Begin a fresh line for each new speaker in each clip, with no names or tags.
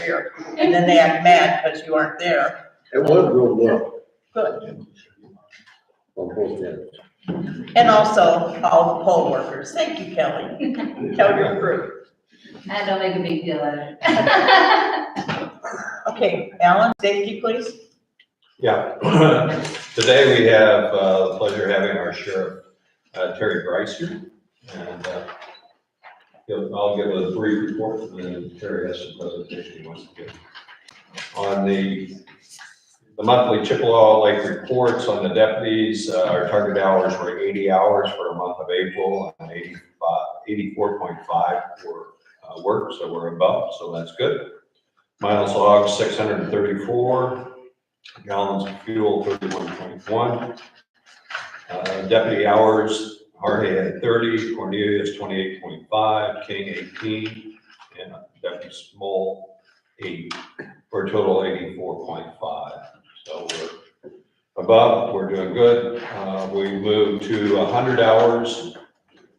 year. And then they act mad because you aren't there.
It was real well.
Good.
On both ends.
And also all the poll workers. Thank you, Kelly. Tell your crew.
I don't make a big deal out of it.
Okay, Alan, safety, please.
Yeah. Today we have the pleasure of having our sheriff, Terry Bryce here. And I'll give a brief report and then Terry has some presentation he wants to give. On the monthly Chippewa Lake reports on the deputies, our target hours were 80 hours for a month of April and 84.5 for work, so we're above, so that's good. Miles logged 634, gallons of fuel 31.1. Deputy hours, Hardy had 30, Cornelius 28.5, King 18, and Deputy Small 8, for a total 84.5. So we're above, we're doing good. We moved to 100 hours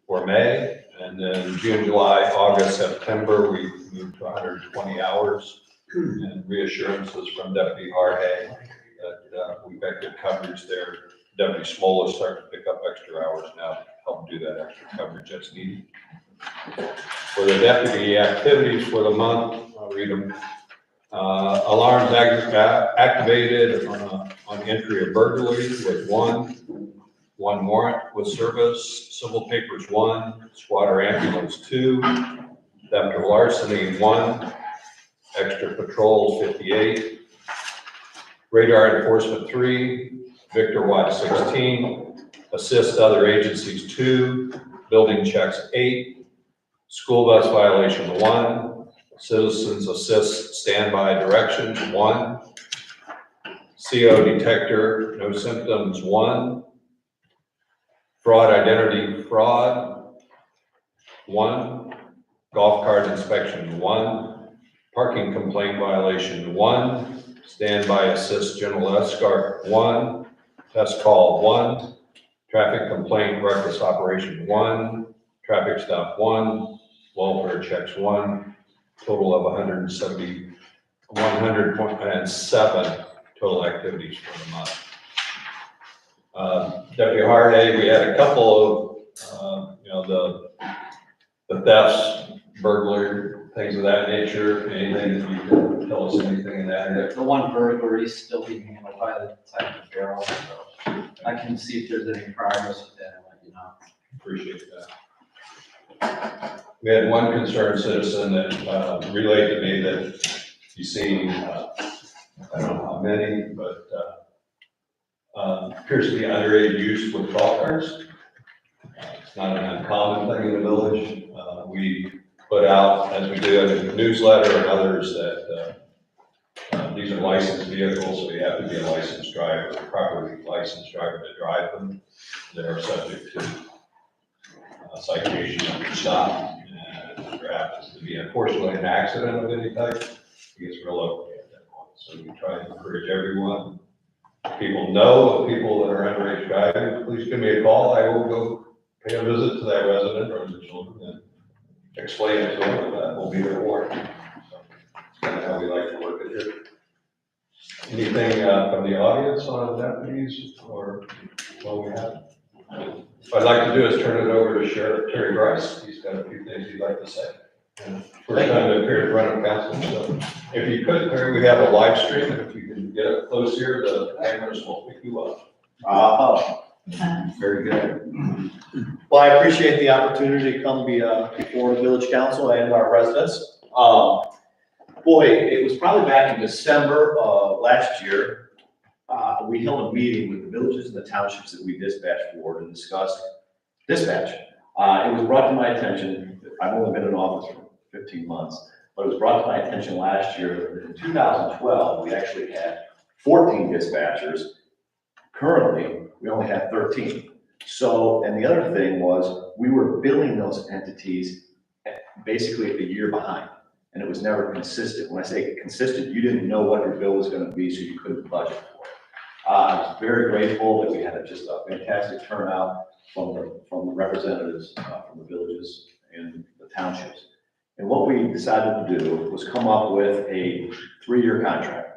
for May, and then June, July, August, September, we moved to 120 hours. And reassurances from Deputy Hardy that we've got good coverage there. Deputy Small is starting to pick up extra hours now to help do that extra coverage that's needed. For the deputy activities for the month, I'll read them. Alarms activated on entry of burglary with one warrant with service, civil papers 1, squatter ambulance 2, theft or larceny 1, extra patrols 58, radar enforcement 3, Victor Watch 16, assist other agencies 2, building checks 8, school bus violation 1, citizens assist standby directions 1, CO detector no symptoms 1, fraud identity fraud 1, golf cart inspection 1, parking complaint violation 1, standby assist general escort 1, test call 1, traffic complaint reckless operation 1, traffic stop 1, welfare checks 1, total of 107 total activities for the month. Deputy Hardy, we had a couple of, the thefts, burglary, things of that nature. Anything that you can tell us anything in that area?
The one burglary is still being handled by the Detective Bureau, so I can see if there's any progress with that and let you know.
Appreciate that. We had one concerned citizen that relayed to me that he's seen, I don't know how many, but appears to be underage use with golf carts. It's not an uncommon thing in the village. We put out, as we do in the newsletter and others, that these are licensed vehicles, so you have to be a licensed driver, properly licensed driver to drive them. They are subject to citation and stop. And if there happens to be, unfortunately, an accident of any type, it gets real ugly at that point. So we try to encourage everyone. If people know of people that are underage driving, please give me a call. I will go pay a visit to that resident or the children and explain it to them, and that will be their warning. So that's kind of how we like to work it here. Anything from the audience on deputies or what we have? What I'd like to do is turn it over to Sheriff Terry Bryce. He's got a few things he'd like to say. First time to appear in front of council. So if you could, Terry, we have a live stream, and if you can get up close here, the cameras will pick you up.
Very good. Well, I appreciate the opportunity to come before the village council and our residents. Boy, it was probably back in December of last year. We held a meeting with the villages and the townships that we dispatched for to discuss dispatch. It was brought to my attention, I've only been in office for 15 months, but it was brought to my attention last year that in 2012, we actually had 14 dispatchers. Currently, we only have 13. So, and the other thing was we were billing those entities basically a year behind, and it was never consistent. When I say consistent, you didn't know what your bill was going to be, so you couldn't budget for it. I was very grateful that we had just a fantastic turnout from the representatives from the villages and the townships. And what we decided to do was come up with a 3-year contract.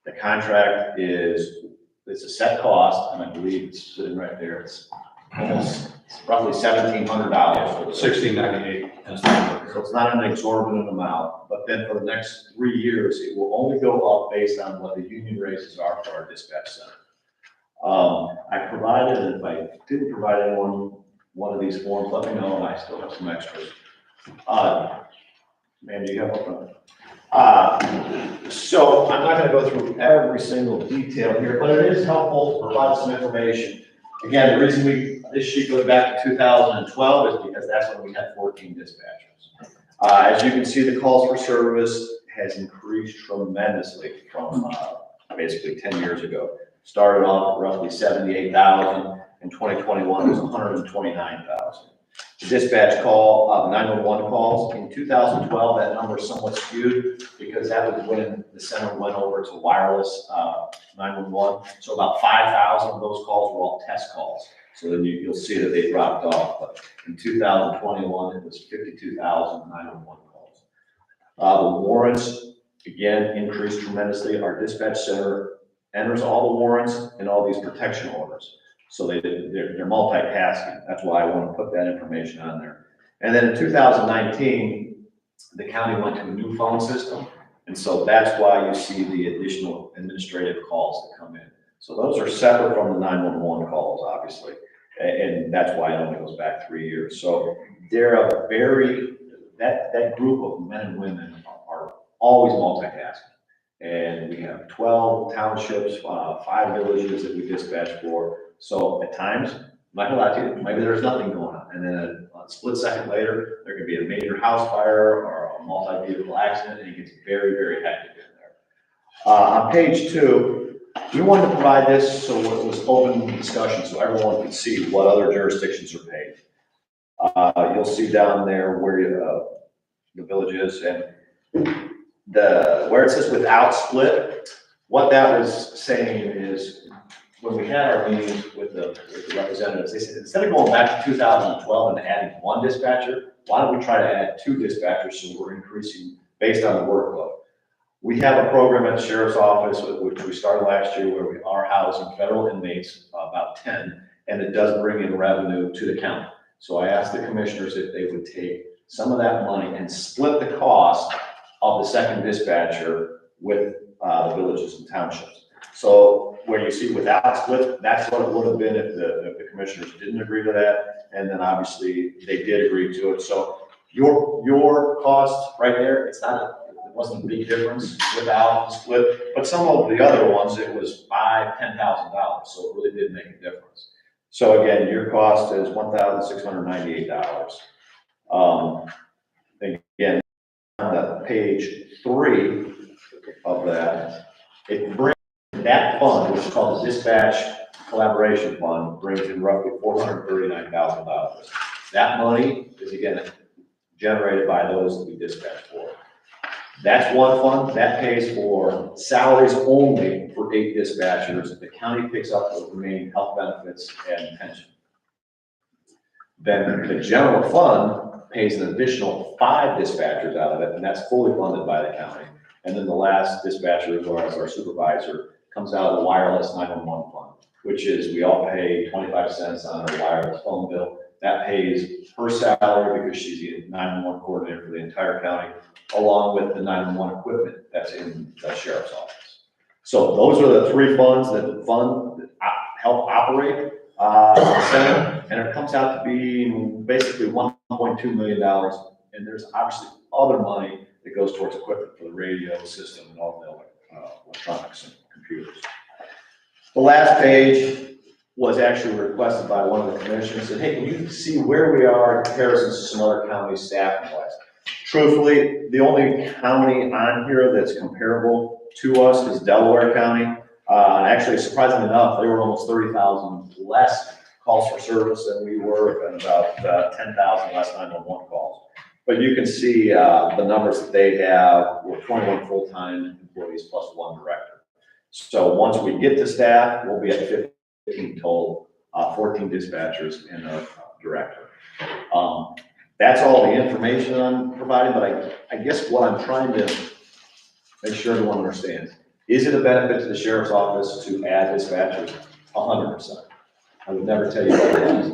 The contract it's a set cost, and I believe it's sitting right there, it's roughly $1,700 for the
1698.
so it's not an exorbitant amount, but then for the next 3 years, it will only go up based on what the union raises are for our dispatch center. I provided, and if I didn't provide anyone one of these forms, let me know, and I still have some extras. Man, do you have one? So I'm not gonna go through every single detail here, but it is helpful to provide some information. Again, the reason this sheet goes back to 2012 is because that's when we had 14 dispatchers. As you can see, the calls for service has increased tremendously from basically 10 years ago. Started off at roughly 78,000. In 2021, it was 129,000. The dispatch call, 911 calls, in 2012, that number is somewhat skewed because that was when the center went over to wireless 911. So about 5,000 of those calls were all test calls. So then you'll see that they dropped off. But in 2021, it was 52,000 911 calls. The warrants, again, increased tremendously. Our dispatch center enters all the warrants and all these protection orders. So they're multitasking. That's why I want to put that information on there. And then in 2019, the county went to a new phone system. And so that's why you see the additional administrative calls that come in. So those are separate from the 911 calls, obviously. And that's why it only goes back 3 years. So they're that group of men and women are always multitasking. And we have 12 townships, 5 villages that we dispatch for. So at times, I'm not gonna lie to you, maybe there's nothing going on. And then a split second later, there could be a major house fire or a multi-vehicle accident, and it gets very, very hectic in there. On page 2, we wanted to provide this so it was open discussion so everyone could see what other jurisdictions are paid. You'll see down there where the village is, and where it says without split, what that was saying is when we had our meetings with the representatives, they said, instead of going back to 2012 and adding 1 dispatcher, why don't we try to add 2 dispatchers so we're increasing based on the workload? We have a program at the sheriff's office, which we started last year, where we are housing federal inmates, about 10, and it does bring in revenue to the county. So I asked the commissioners if they would take some of that money and split the cost of the second dispatcher with the villages and townships. So where you see without split, that's what it would have been if the commissioners didn't agree to that. And then obviously they did agree to it. So your cost right there, it wasn't a big difference without the split, but some of the other ones, it was $5,000, $10,000. So it really did make a difference. So again, your cost is $1,698. Again, on page 3 of that, it brings that fund, which is called the Dispatch Collaboration Fund, brings in roughly $439,000. That money is again generated by those that we dispatch for. That's one fund that pays for salaries only for 8 dispatchers. The county picks up the remaining health benefits and pension. Then the general fund pays an additional 5 dispatchers out of it, and that's fully funded by the county. And then the last dispatcher, as our supervisor, comes out of the wireless 911 fund, which is we all pay 25 cents on our wireless phone bill. That pays her salary because she's the 911 coordinator for the entire county, along with the 911 equipment that's in the sheriff's office. So those are the 3 funds that help operate the center, and it comes out to be basically $1.2 million. And there's obviously other money that goes towards equipment for the radio system and all the electronics and computers. The last page was actually requested by one of the commissioners. Said, hey, can you see where we are in comparison to some other county staffing wise? Truthfully, the only county on here that's comparable to us is Delaware County. Actually, surprisingly enough, they were almost 30,000 less calls for service than we were, and about 10,000 less 911 calls. But you can see the numbers that they have were 21 full-time employees plus 1 director. So once we get to staff, we'll be at 15 total, 14 dispatchers and a director. That's all the information that I'm providing, but I guess what I'm trying to make sure everyone understands, is it a benefit to the sheriff's office to add dispatchers? 100%. I would never tell you that it is.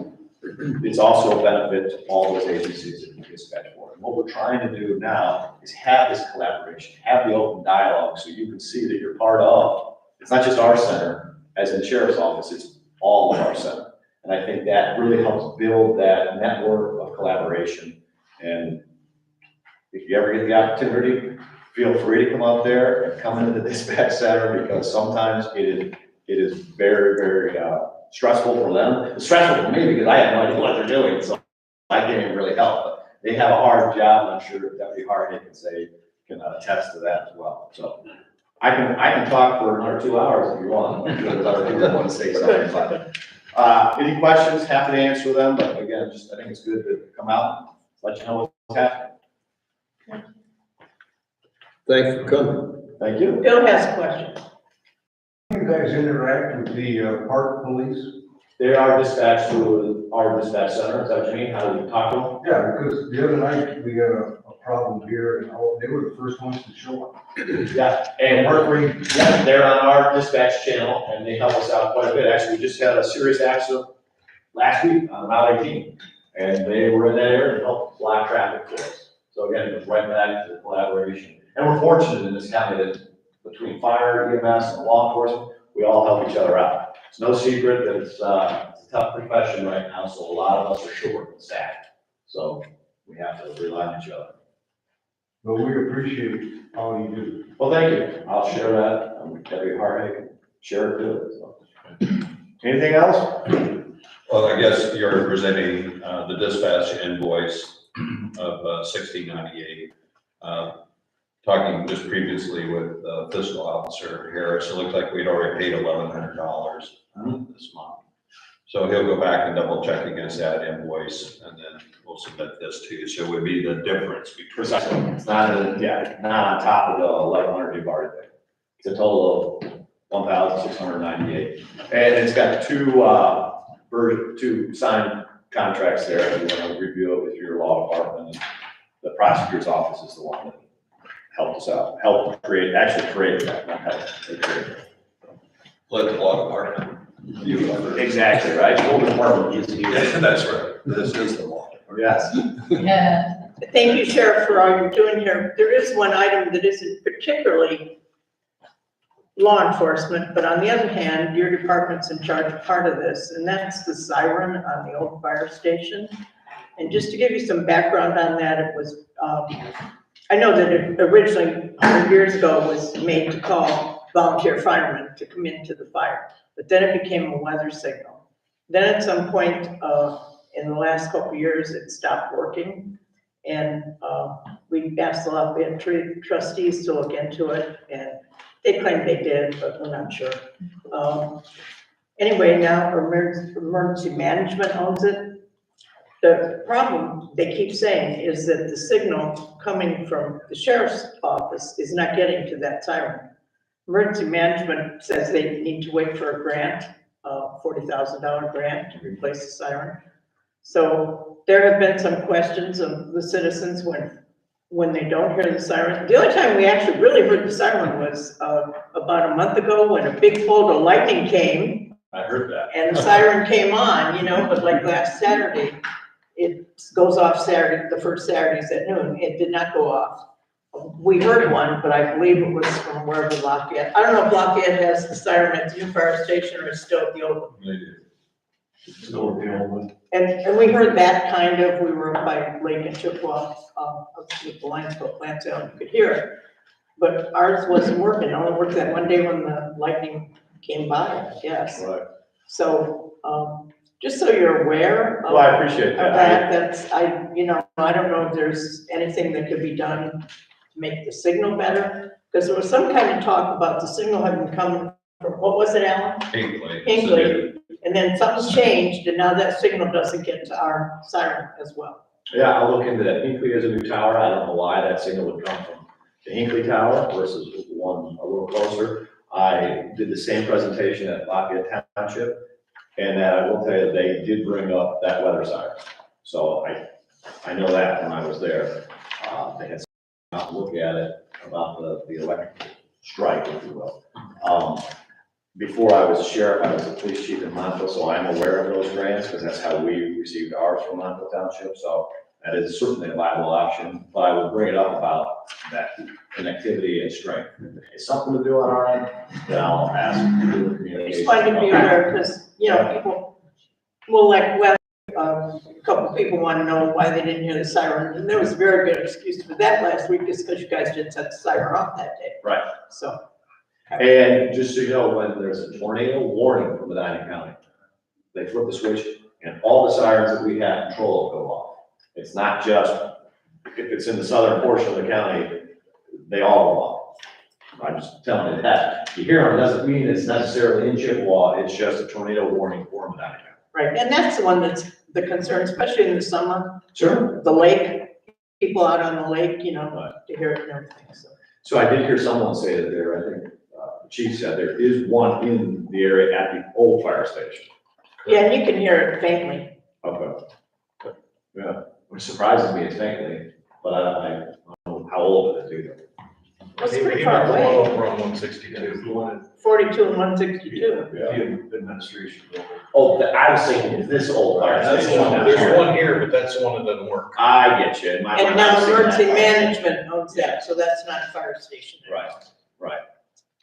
It's also a benefit to all those agencies that you dispatch for. And what we're trying to do now is have this collaboration, have the open dialogue, so you can see that you're part of, it's not just our center, as in the sheriff's office, it's all of our center. And I think that really helps build that network of collaboration. And if you ever get the opportunity, feel free to come out there and come into the dispatch center, because sometimes it is very, very stressful for them. It's stressful for me because I have no idea what they're doing, so I can't even really help. But they have a hard job, and I'm sure Deputy Hardy can attest to that as well. So I can talk for another 2 hours if you want. I'm sure there's other people that want to say something. But any questions? Happy to answer them. But again, I think it's good to come out and let you know what's happening.
Thanks for coming.
Thank you.
Bill has a question.
You guys interact with the park police?
They are dispatched to our dispatch center. Is that what you mean? How do we talk to them?
Yeah, because the other night we had a problem here and they were the first ones to show up.
Yeah, and
Park rate,
yeah, they're on our dispatch channel and they help us out quite a bit. Actually, we just had a serious accident last week on Route 18. And they were in that area to help block traffic for us. So again, it was right back to the collaboration. And we're fortunate in this county that between fire, EMS, and law enforcement, we all help each other out. It's no secret that it's a tough profession right now, so a lot of us are short and staff. So we have to rely on each other.
but we appreciate all you do.
Well, thank you. I'll share that with Deputy Hardy, share it too. So. Anything else?
Well, I guess you're presenting the dispatch invoice of $1698. Talking just previously with fiscal officer Harris, it looked like we'd already paid $1,100 this month. So he'll go back and double check against that invoice, and then we'll submit this to you. So it would be the difference between.
Precisely. It's not on top of the 1,100 you've already paid. It's a total of 1,698. And it's got two signed contracts there. If you want to review it with your law department, the prosecutor's office is the one that helped us out, create that, not help, they created it.
Let the law department.
Exactly, right? The whole department is here.
That's right. This is the law.
Yes.
Yeah.
Thank you, Sheriff, for all you're doing here. There is one item that isn't particularly law enforcement, but on the other hand, your department's in charge of part of this, and that's the siren on the old fire station. And just to give you some background on that, it was, I know that it originally, 100 years ago, was made to call volunteer firemen to come into the fire, but then it became a weather signal. Then at some point, in the last couple of years, it stopped working. And we asked the Lafayette trustees to look into it, and they claimed they did, but we're not sure. Anyway, now emergency management owns it. The problem, they keep saying, is that the signal coming from the sheriff's office is not getting to that siren. Emergency management says they need to wait for a grant, $40,000 grant to replace the siren. So there have been some questions of the citizens when they don't hear the siren. The only time we actually really heard the siren was about a month ago when a big bolt of lightning came.
I heard that.
And the siren came on, but like last Saturday, it goes off Saturday, the first Saturdays at noon. It did not go off. We heard one, but I believe it was from wherever Lafayette. I don't know if Lafayette has the siren at the new fire station or it's still at the old one.
Still the old one.
And we heard that kind of, we were up by Lake and Chippewa, with the Lions Club plant sale, you could hear it. But ours wasn't working, it only worked that one day when the lightning came by, I guess.
Right.
So, just so you're aware of
Well, I appreciate that.
that's, I don't know if there's anything that could be done to make the signal better. Because there was some kind of talk about the signal having come from, what was it, Alan? Hinkley. And then something's changed, and now that signal doesn't get to our siren as well.
Yeah, I'll look into that. Hinckley is a new tower. I don't know why that signal would come from the Hinckley Tower versus the one a little closer. I did the same presentation at Lafayette Township, and I will tell you, they did bring up that weather siren. So I know that when I was there. They had not look at it about the electric strike, if you will. Before I was a sheriff, I was a police chief in Montville, so I'm aware of those grants, because that's how we received ours from Montville Township, so that is certainly a viable option, but I would bring it up about that connectivity and strength. If it's something to do on our end, then I'll ask.
Just wanted to be aware, because, you know, people will well, a couple of people want to know why they didn't hear the siren, and there was a very good excuse for that last week, just because you guys didn't set the siren off that day.
Right.
So,
And just so you know, when there's a tornado warning from Medina County, they flip the switch and all the sirens that we have control of go off. It's not just, if it's in the southern portion of the county, they all go off. I'm just telling you that. You hear them, doesn't mean it's necessarily in Chippewa, it's just a tornado warning for Medina County.
right, and that's the one that's the concern, especially in the summer,
Sure.
the lake, people out on the lake, you know, to hear it and everything, so.
So I did hear someone say that there, I think, the chief said there is one in the area at the old fire station.
Yeah, and you can hear it faintly.
Okay. Yeah, which surprises me it's faintly, but I don't know how old it is either.
It's pretty far away,
Over on 162.
The one
42 and 162.
at the administration building.
Oh, I was thinking this old fire
That's
station.
one, there's one here, but that's the one that doesn't work.
I get you. In my
And
mind,
now
I've seen
emergency
that.
management owns that, so that's not a fire station.
Right.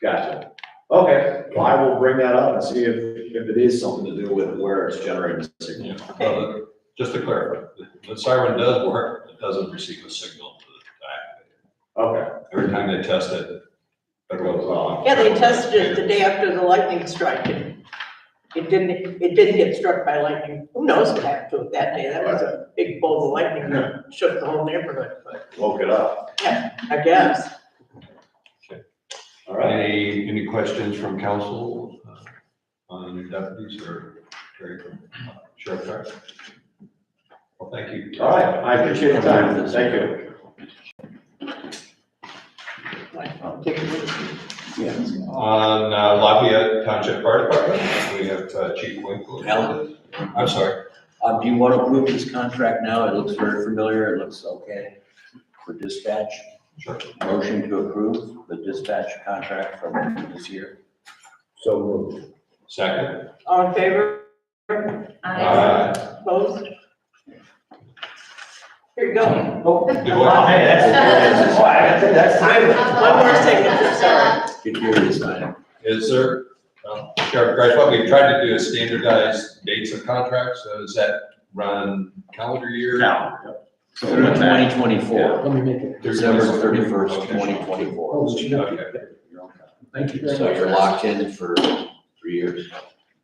Gotcha. Okay, well, I will bring that up and see if it is something to do with where it's generating the signal.
Okay.
Just to clarify, the siren does work, it doesn't receive a signal to activate
Okay.
it. Every time they test it, it goes off.
Yeah, they tested it the day after the lightning strike, and it didn't get struck by lightning. Who knows what happened to it that day? That was a big bolt of lightning that shook the whole neighborhood, but
Woke it up.
I guess.
All right.
Any questions from council on your deputies or Terry from Sheriff Department? Well, thank you.
All right, I appreciate the time. Thank you.
I'll take it with you.
On Lafayette Township Fire Department, we have Chief Winkle.
Alan?
I'm sorry.
Do you want to approve this contract now? It looks very familiar. It looks okay for dispatch.
Sure.
Motion to approve the dispatch contract from this year.
So moved.
Second.
All in favor? Opposed? Here you go.
Do what?
Hey, that's
One more signature, sorry.
Get here this time.
Is there, Sheriff Grice, what we've tried to do is standardize dates of contracts, so does that run calendar year?
Now.
Through 2024,
Let me make it.
December 31st, 2024.
Okay,
Thank you.
So you're locked in for 3 years.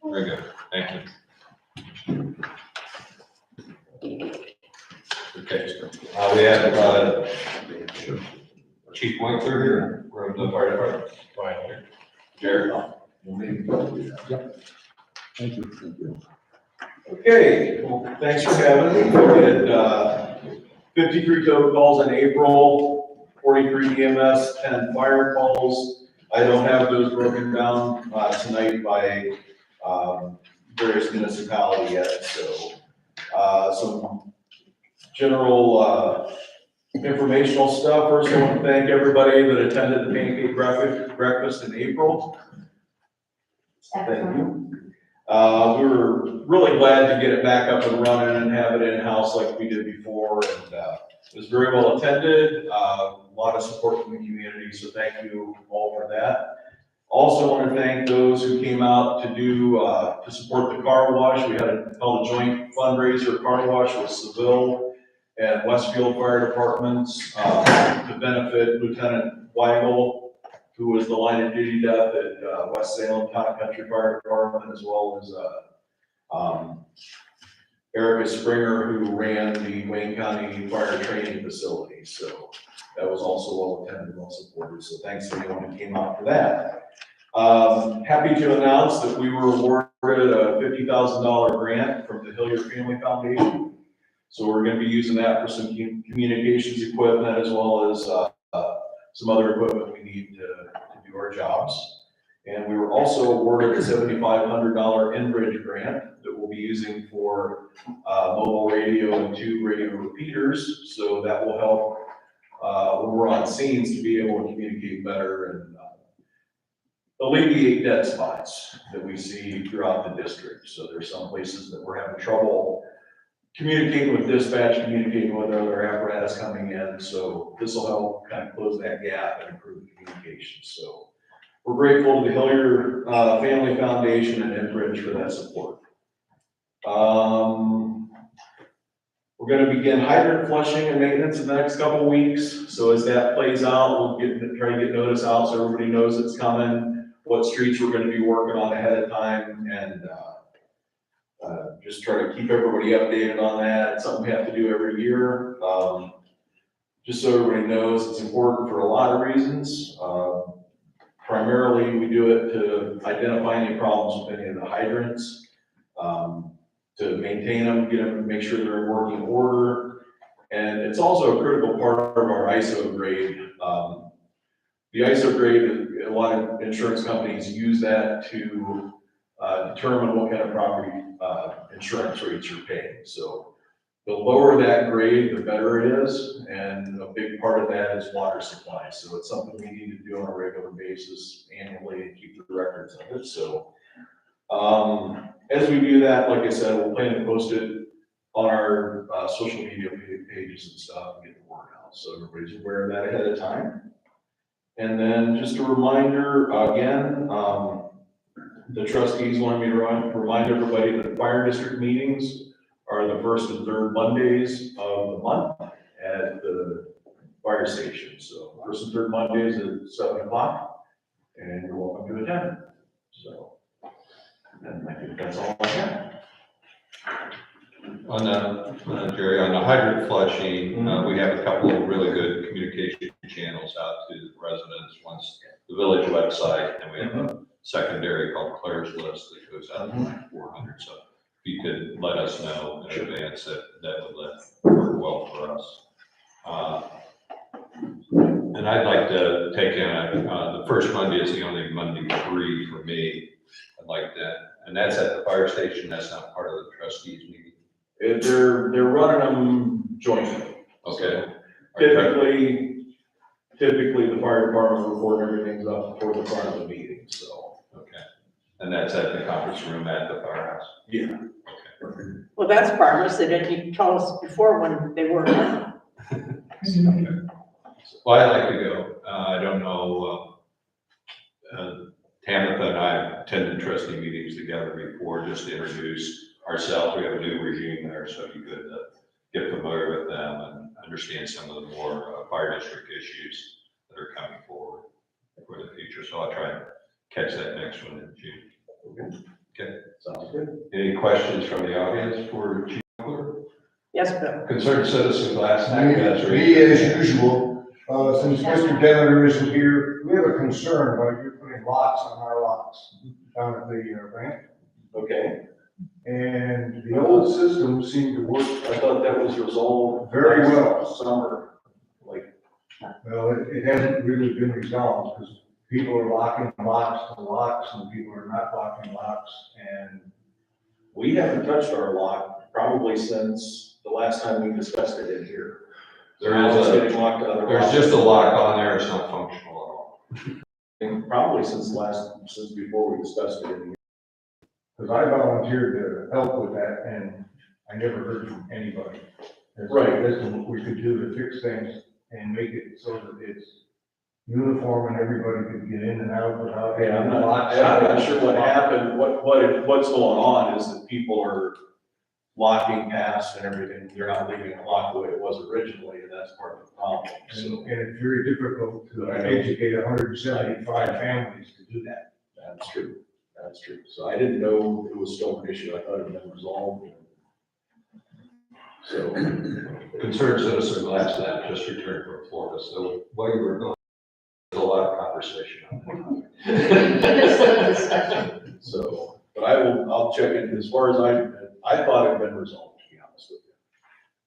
very good, thank you. Okay, we have, Chief Winkler here, from the fire department. Fine. Jared.
Yep. Thank you.
Okay, well, thanks for having me. We did 53 total calls in April, 43 EMS, 10 fire calls. I don't have those broken down tonight by various municipalities yet, so some general informational stuff. First, I want to thank everybody that attended the pancake breakfast in April. Thank you. We were really glad to get it back up and running and have it in-house like we did before, and it was very well attended, a lot of support from the community, so thank you all for that. Also want to thank those who came out to do, to support the car wash. We held a joint fundraiser car wash with Seville and Westfield Fire Departments to benefit Lieutenant Weigel, who was the line of duty death at West Salem Town Country Fire Department, as well as Erica Springer, who ran the Wayne County Fire Training Facility. So that was also well attended, well supported. So thanks to anyone who came out for that. Happy to announce that we were awarded a $50,000 grant from the Hilliard Family Foundation. So we're going to be using that for some communications equipment, as well as some other equipment we need to do our jobs. And we were also awarded a $7,500 Enbridge grant that will we'll be using for mobile radio and 2 radio repeaters. So that will help when we're on scenes to be able to communicate better and alleviate dead spots that we see throughout the district. So there's some places that we're having trouble communicating with dispatch, communicating with other apparatus coming in. So this will help kind of close that gap and improve the communication. So we're grateful to the Hillier Family Foundation and Enbridge for that support. We're going to begin hydrant flushing and maintenance in the next couple of weeks. So as that plays out, we'll try to get notice out so everybody knows it's coming, what streets we're going to be working on ahead of time, and just try to keep everybody updated on that. It's something we have to do every year. Just so everybody knows, it's important for a lot of reasons. Primarily, we do it to identify any problems with any of the hydrants, to maintain them, get them, make sure they're in working order. And it's also a critical part of our ISO grade. The ISO grade, a lot of insurance companies use that to determine what kind of property insurance rates you're paying. So the lower that grade, the better it is. And a big part of that is water supply. So it's something we need to do on a regular basis annually and keep the records of it. So as we do that, like I said, we'll plan to post it on our social media pages and stuff and get the word out. So everybody's aware of that ahead of time. And then just a reminder, again, the trustees wanted me to remind everybody that fire district meetings are the first and third Mondays of the month at the fire station. So first and third Mondays at 7 o'clock, and you're welcome to attend. So, and I think that's all I have.
Jerry, on the hydrant flushing, we have a couple of really good communication channels out to the residents. One's the village website, and we have a secondary called Claire's List that goes out to like 400. So if you could let us know in advance, that would work well for us. And I'd like to take in, the first Monday is the only Monday free for me. I'd like that. And that's at the fire station. That's not part of the trustees meeting.
They're running them jointly.
Okay.
Typically the fire department report everything's up toward the front of the meeting, so.
Okay. And that's at the conference room at the firehouse?
Yeah.
Okay.
Well, that's progress. They didn't even tell us before when they were.
Okay. Well, I'd like to go. I don't know, Tamitha and I attended trustee meetings together before just to introduce ourselves. We have a new regime there, so you could get familiar with them and understand some of the more fire district issues that are coming forward for the future. So I'll try and catch that next one in June. Okay.
Sounds good.
Any questions from the audience for Chief Clerk?
Yes, Bill.
Concerned citizen last night.
Me as usual, since Mr. Demeter isn't here, we have a concern about you putting locks on our locks down at the ramp.
Okay.
And the old system seemed to work
I thought that was resolved.
very well.
Summer,
Well, it hasn't really been resolved because people are locking locks and locks and people are not locking locks. And
we haven't touched our lock probably since the last time we discussed it in here. Getting locked to other
There's
locks.
just a lock on there. It's not functional at all.
And probably since before we discussed it in here.
because I volunteered to help with that and I never heard from anybody. And so
Right.
this is what we could do to fix things and make it so that it's uniform and everybody could get in and out without.
Yeah, I'm
locks.
not sure what happened. What's going on is that people are locking past and everything. They're not leaving it locked the way it was originally, and that's part of the problem.
And
So
it's very difficult to
I know.
educate 175 families to do that.
that's true. That's true. So I didn't know it was still an issue. I thought it had been resolved. So,
Concerned citizen last night just returned from Florida, so while you were gone, there's a lot of conversation on that.
so, but I'll check in as far as I thought it had been resolved, to be honest with you.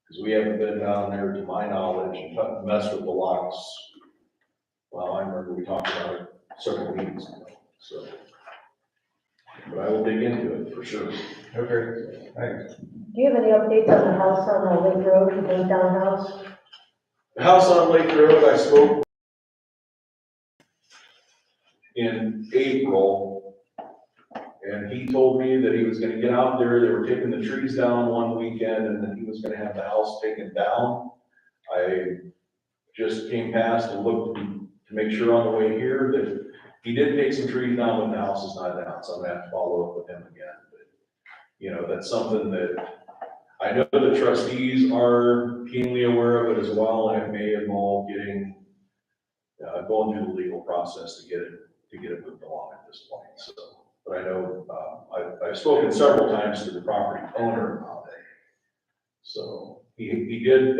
Because we haven't been down there, to my knowledge, and messed with the locks. Well, I remember we talked about it several meetings ago, so. But I will dig into it for sure.
Okay, thanks.
Do you have any updates on the house on Lake Road, the burnt down house?
The house on Lake Road, I spoke in April, and he told me that he was gonna get out there, they were taking the trees down one weekend, and then he was gonna have the house taken down. I just came past and looked to make sure on the way here that he did take some trees down, but the house is not down, so I'm gonna have to follow up with him again. But, you know, that's something that I know the trustees are keenly aware of it as well, and it may involve getting, going through the legal process to get it moved along at this point, so. But I know, I've spoken several times to the property owner about it. So, he did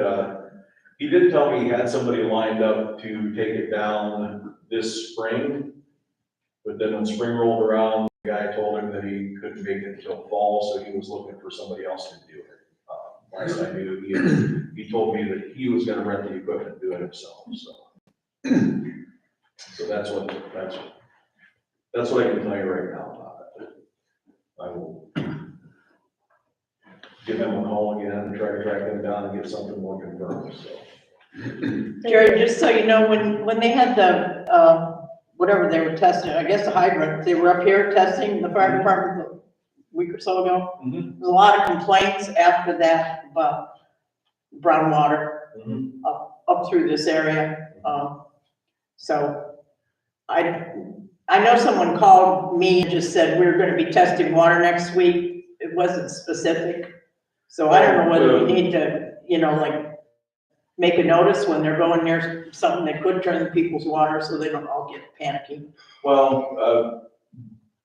tell me he had somebody lined up to take it down this spring. But then when spring rolled around, the guy told him that he couldn't make it until fall, so he was looking for somebody else to do it. Last I knew, he told me that he was gonna rent the equipment and do it himself, so. So that's what I can tell you right now about it. I will give him a call again and try to track him down and get something more confirmed, so.
Jerry, just so you know, when they had the, whatever they were testing, I guess the hydrant, they were up here testing the fire department a week or so ago.
Mhm.
There's a lot of complaints after that about brown water
Mhm.
up through this area. So I know someone called me and just said, we're gonna be testing water next week. It wasn't specific. So I don't know whether we need to, like, make a notice when they're going near something that could turn the people's water so they don't all get panicky.
Well,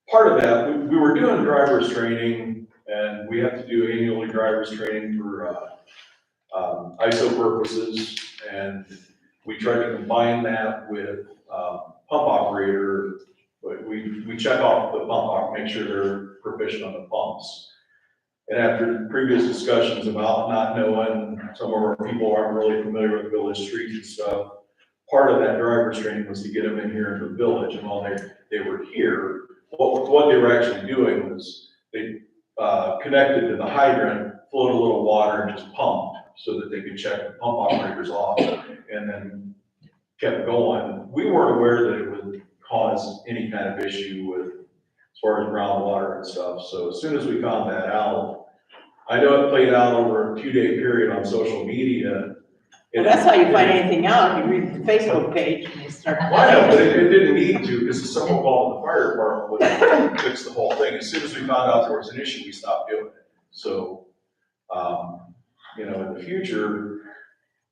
part of that, we were doing driver's training, and we have to do annually driver's training for, ISO purposes, and we try to combine that with, pump operator, but we check off the pump, make sure they're proficient on the pumps. And after previous discussions about not knowing, some of our people aren't really familiar with village streets and stuff, part of that driver's training was to get them in here into the village, and while they were here, what they were actually doing was they connected to the hydrant, flowed a little water and just pumped so that they could check the pump operators off, and then kept going. We weren't aware that it would cause any kind of issue with, as far as groundwater and stuff. So as soon as we found that out, I know it played out over a 2-day period on social media.
Well, that's how you find anything out. You read the Facebook page and you start.
Why not? But it didn't need to, because someone called the fire department would fix the whole thing. As soon as we found out there was an issue, we stopped doing it. So, in the future,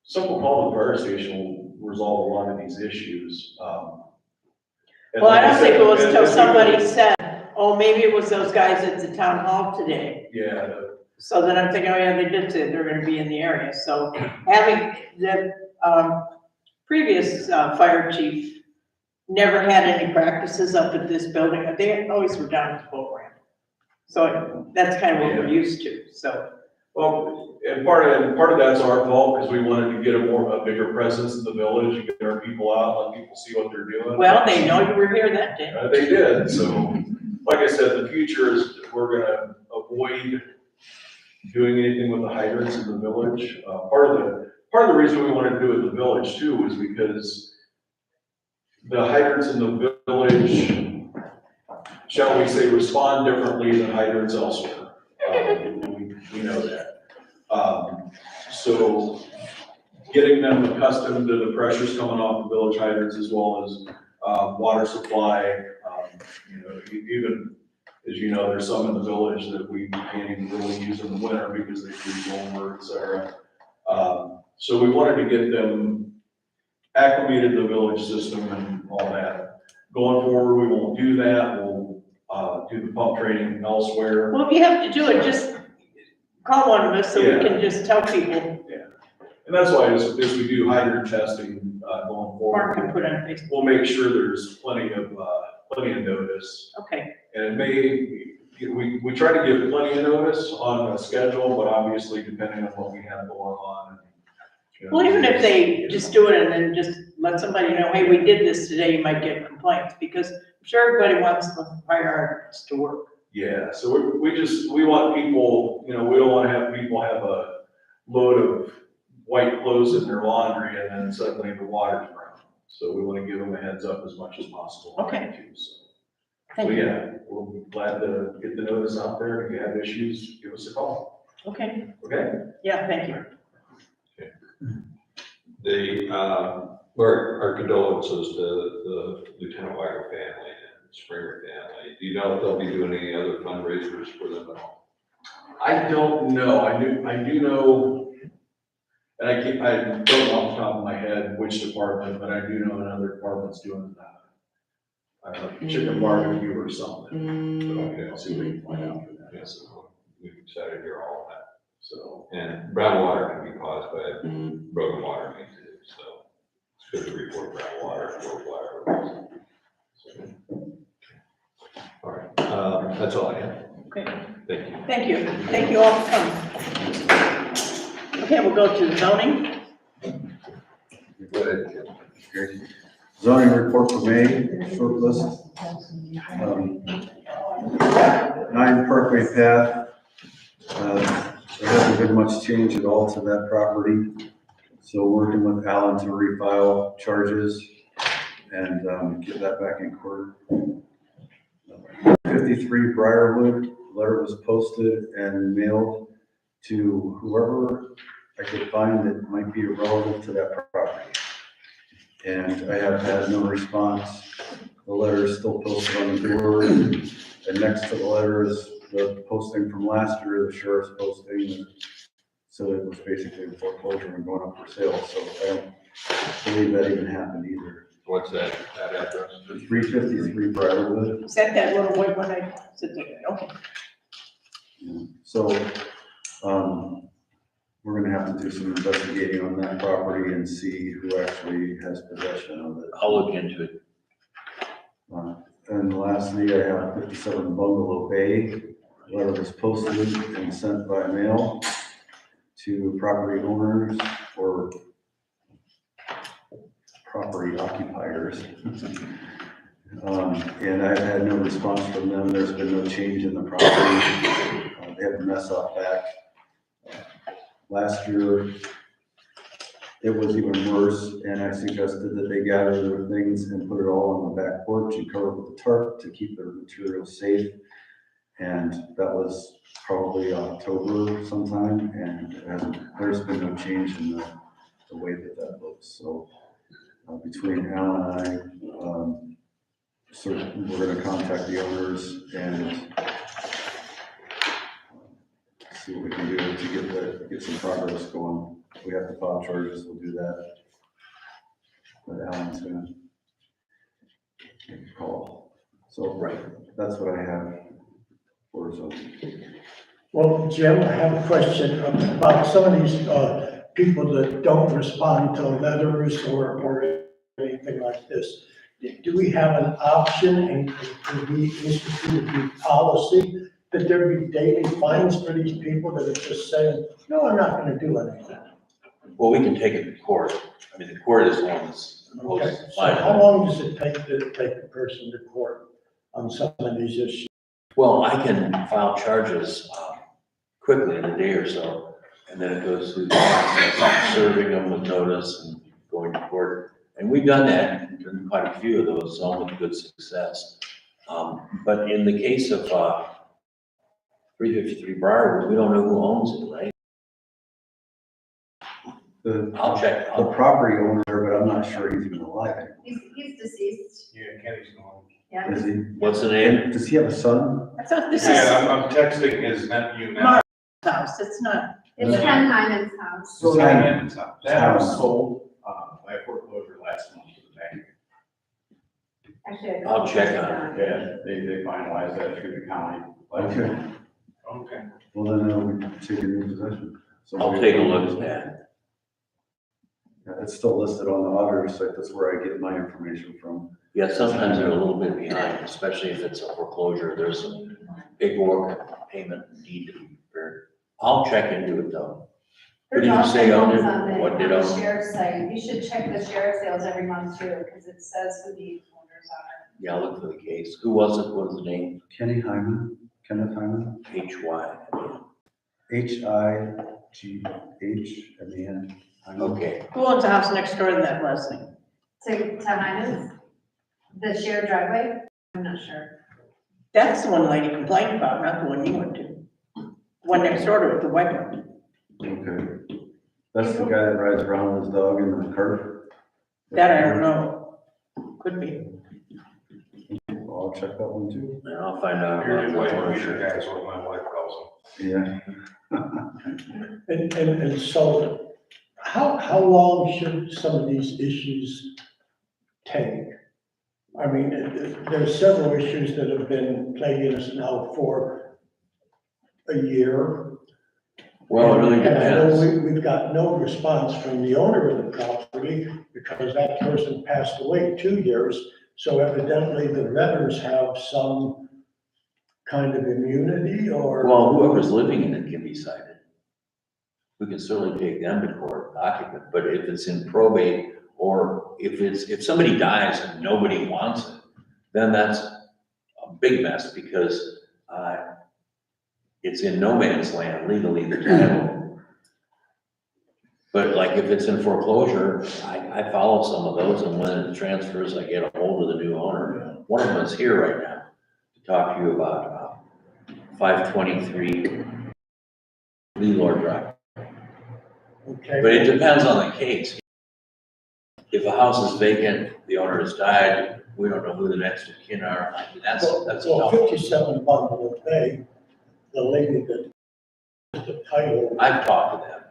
someone called the fire station will resolve a lot of these issues.
Well, I don't think it was until somebody said, oh, maybe it was those guys at the town hall today.
Yeah,
So then I'm thinking, oh yeah, they did say they're gonna be in the area. So having the, previous, fire chief never had any practices up at this building. They always were down at the boat ramp. So that's kind of what we're used to, so.
well, and part of that's our fault, because we wanted to get a bigger presence in the village, get our people out, let people see what they're doing.
Well, they know you were here that day.
They did, so, like I said, the future is, we're gonna avoid doing anything with the hydrants in the village. Part of the reason we wanted to do it in the village too was because the hydrants in the village, shall we say, respond differently than hydrants elsewhere. We know that. So getting them accustomed to the pressures coming off the village hydrants as well as water supply, even as you know, there's some in the village that we can't even really use in the winter because they freeze over, et cetera. So we wanted to get them acclimated to the village system and all that. Going forward, we won't do that. We'll do the pump training elsewhere.
Well, if you have to do it, just call one of us so we can just tell people.
And that's why as we do hydrant testing going
Mark
forward,
can put on Facebook.
we'll make sure there's plenty of notice.
Okay.
And it may, we try to give plenty of notice on a schedule, but obviously depending on what we have going on.
Well, even if they just do it and then just let somebody know, hey, we did this today, you might get complaints, because I'm sure everybody wants the fire hydrants to work.
Yeah, so we want people, you know, we don't wanna have people have a load of white clothes in their laundry and then suddenly the water's brown. So we wanna give them a heads up as much as possible.
Okay.
too, So
Thank you.
yeah, we'll be glad to get the notice out there. If you have issues, give us a call,
Okay,
okay?
yeah, thank you.
Our condolences to the Lieutenant Wagner family and Springer family. Do you know if they'll be doing any other fundraisers for them at all?
I don't know, I do know, and I don't know off the top of my head which department, but I do know another department's doing chicken barbecue or something. So, okay, I'll see what we can find out for that.
Yes, we can set it here, all that.
So,
And brown water can be caused by broken water main too, so it's good to report brown water or whatever. All right, that's all I have.
Okay,
Thank you.
thank you. Thank you all for coming. Okay, we'll go to zoning.
Zoning report for May, short list. 9 Parkway Path. There hasn't been much change at all to that property. So working with Alan to refile charges and get that back in court. 53 Briarwood, letter was posted and mailed to whoever I could find that might be relevant to that property. And I have had no response. The letter is still posted on the door. And next to the letter is the posting from last year, the sheriff's posting. So it was basically a foreclosure and going up for sale. So I don't believe that even happened either.
What's that address?
353 Briarwood.
Is that little white one I said, okay.
So, we're gonna have to do some investigating on that property and see who actually has possession of it.
I'll look into it.
And lastly, I have 57 Bungalow Bay. Letter was posted and sent by mail to property owners or property occupiers. And I've had no response from them. There's been no change in the property. They have a mess out back. Last year, it was even worse, and I suggested that they gather their things and put it all on the back porch and cover it with a tarp to keep their materials safe. And that was probably October sometime, and there's been no change in the way that looks. So between Al and I, so we're gonna contact the owners and see what we can do to get some progress going. If we have to file charges, we'll do that. But Alan's gonna make a call. So, right, that's what I have for zoning.
Well, Jim, I have a question about some of these people that don't respond to letters or anything like this. Do we have an option, and could we institute a policy that there be daily fines for these people that are just saying, no, I'm not gonna do anything?
Well, we can take it to court. I mean, the court is the one that's supposed
Okay,
to
so
find
how
out.
long does it take to take a person to court on some of these issues?
Well, I can file charges quickly in a day or so, and then it goes through the process of serving them with notice and going to court. And we've done that, in quite a few of those, all with good success. But in the case of 353 Briarwood, we don't know who owns it, right? I'll check.
The property owner, but I'm not sure he's even alive.
He's deceased.
yeah, Kenny's gone.
Yeah.
Is he?
What's the name?
Does he have a son?
I thought this is
Yeah, I'm texting his nephew now.
Mark's house, it's not,
It's Ken Hyman's house.
So that house sold,
by foreclosure last month to the bank.
Actually, I
I'll check on it.
Yeah, they finalized that through the county.
Okay,
okay.
well then we take a new possession.
I'll take a look at that.
Yeah, it's still listed on the auditor's site, that's where I get my information from.
Yeah, sometimes they're a little bit behind, especially if it's a foreclosure. There's some paperwork, payment need to be prepared. I'll check into it though. What did you say on it? What did
on
on
the
it?
sheriff's site? You should check the sheriff's sales every month too, because it says who the owners are.
Yeah, I'll look for the case. Who was it? What was the name?
Kenny Hyman, Kenneth Hyman,
HY.
Highman.
Okay,
Who owns the house next door to that, Leslie?
To Hyman's, the shared driveway? I'm not sure.
That's the one lady complained about, not the one you went to. One next door to it, the white one.
Okay. That's the guy that rides around with his dog in the cart?
That I don't know. Could be.
Well, I'll check that one too.
and I'll find out.
You're
about
the white
the
leader,
ownership.
guys, what my wife calls
Yeah.
And so, how long should some of these issues take? I mean, there's several issues that have been plaguing us now for a year.
Well, it really
And I know
depends.
we've got no response from the owner of the property because that person passed away 2 years. So evidently the renters have some kind of immunity or.
Well, whoever's living in it can be cited. We can certainly take them to court, occupant, but if it's in probate, or if somebody dies and nobody wants it, then that's a big mess because, it's in no man's land legally, the title. But like if it's in foreclosure, I follow some of those, and when it transfers, I get a hold of the new owner. One of them is here right now to talk to you about, 523 Lee Lord Drive.
Okay.
But it depends on the case. If a house is vacant, the owner has died, we don't know who the next of kin are, I mean, that's a
Well,
tough.
57 Bundle of Bay, the lady that, the title,
I've talked to them,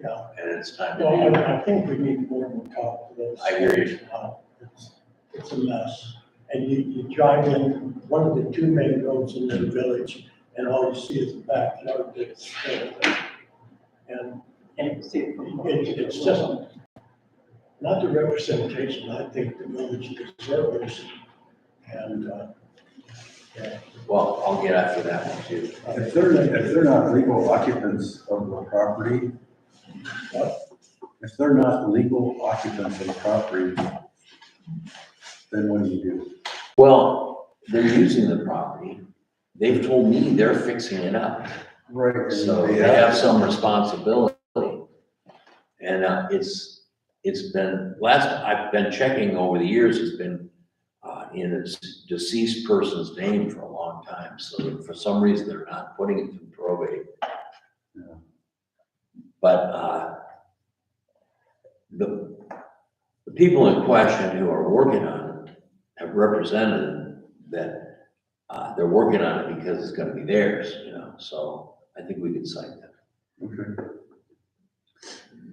yeah.
and it's time to
Well,
do.
I think we need more than talk to those.
I hear you.
It's a mess. And you drive in one of the two main roads in the village, and all you see is the backyard that's still there. And
And see it from
it's just not the representation I think the village deserves. And, yeah.
Well, I'll get after that one too.
If they're not legal occupants of the property, if they're not legal occupants of the property, then what do you do?
Well, they're using the property. They've told me they're fixing it up,
Right.
so they have some responsibility. And it's been, I've been checking over the years, it's been in a deceased person's name for a long time, so for some reason, they're not putting it through probate.
Yeah.
But the people in question who are working on it have represented that they're working on it because it's gonna be theirs, so I think we can cite them.
Okay.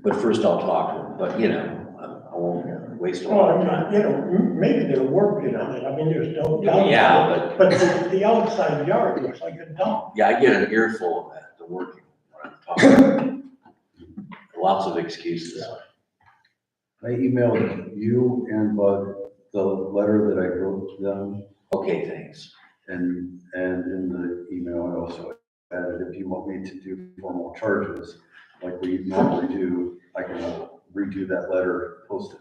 But first I'll talk to them, but I won't waste a
Well,
lot of
I'm
time.
not, maybe they're working on it. I mean, there's no doubt.
Yeah,
But the outside yard looks like a dump.
Yeah, I get an earful of that, the working, when I'm talking. Lots of excuses.
I emailed you and Bud the letter that I wrote to them,
Okay, thanks.
and in the email, I also added, if you want me to do formal charges, like we normally do, I can redo that letter, post it.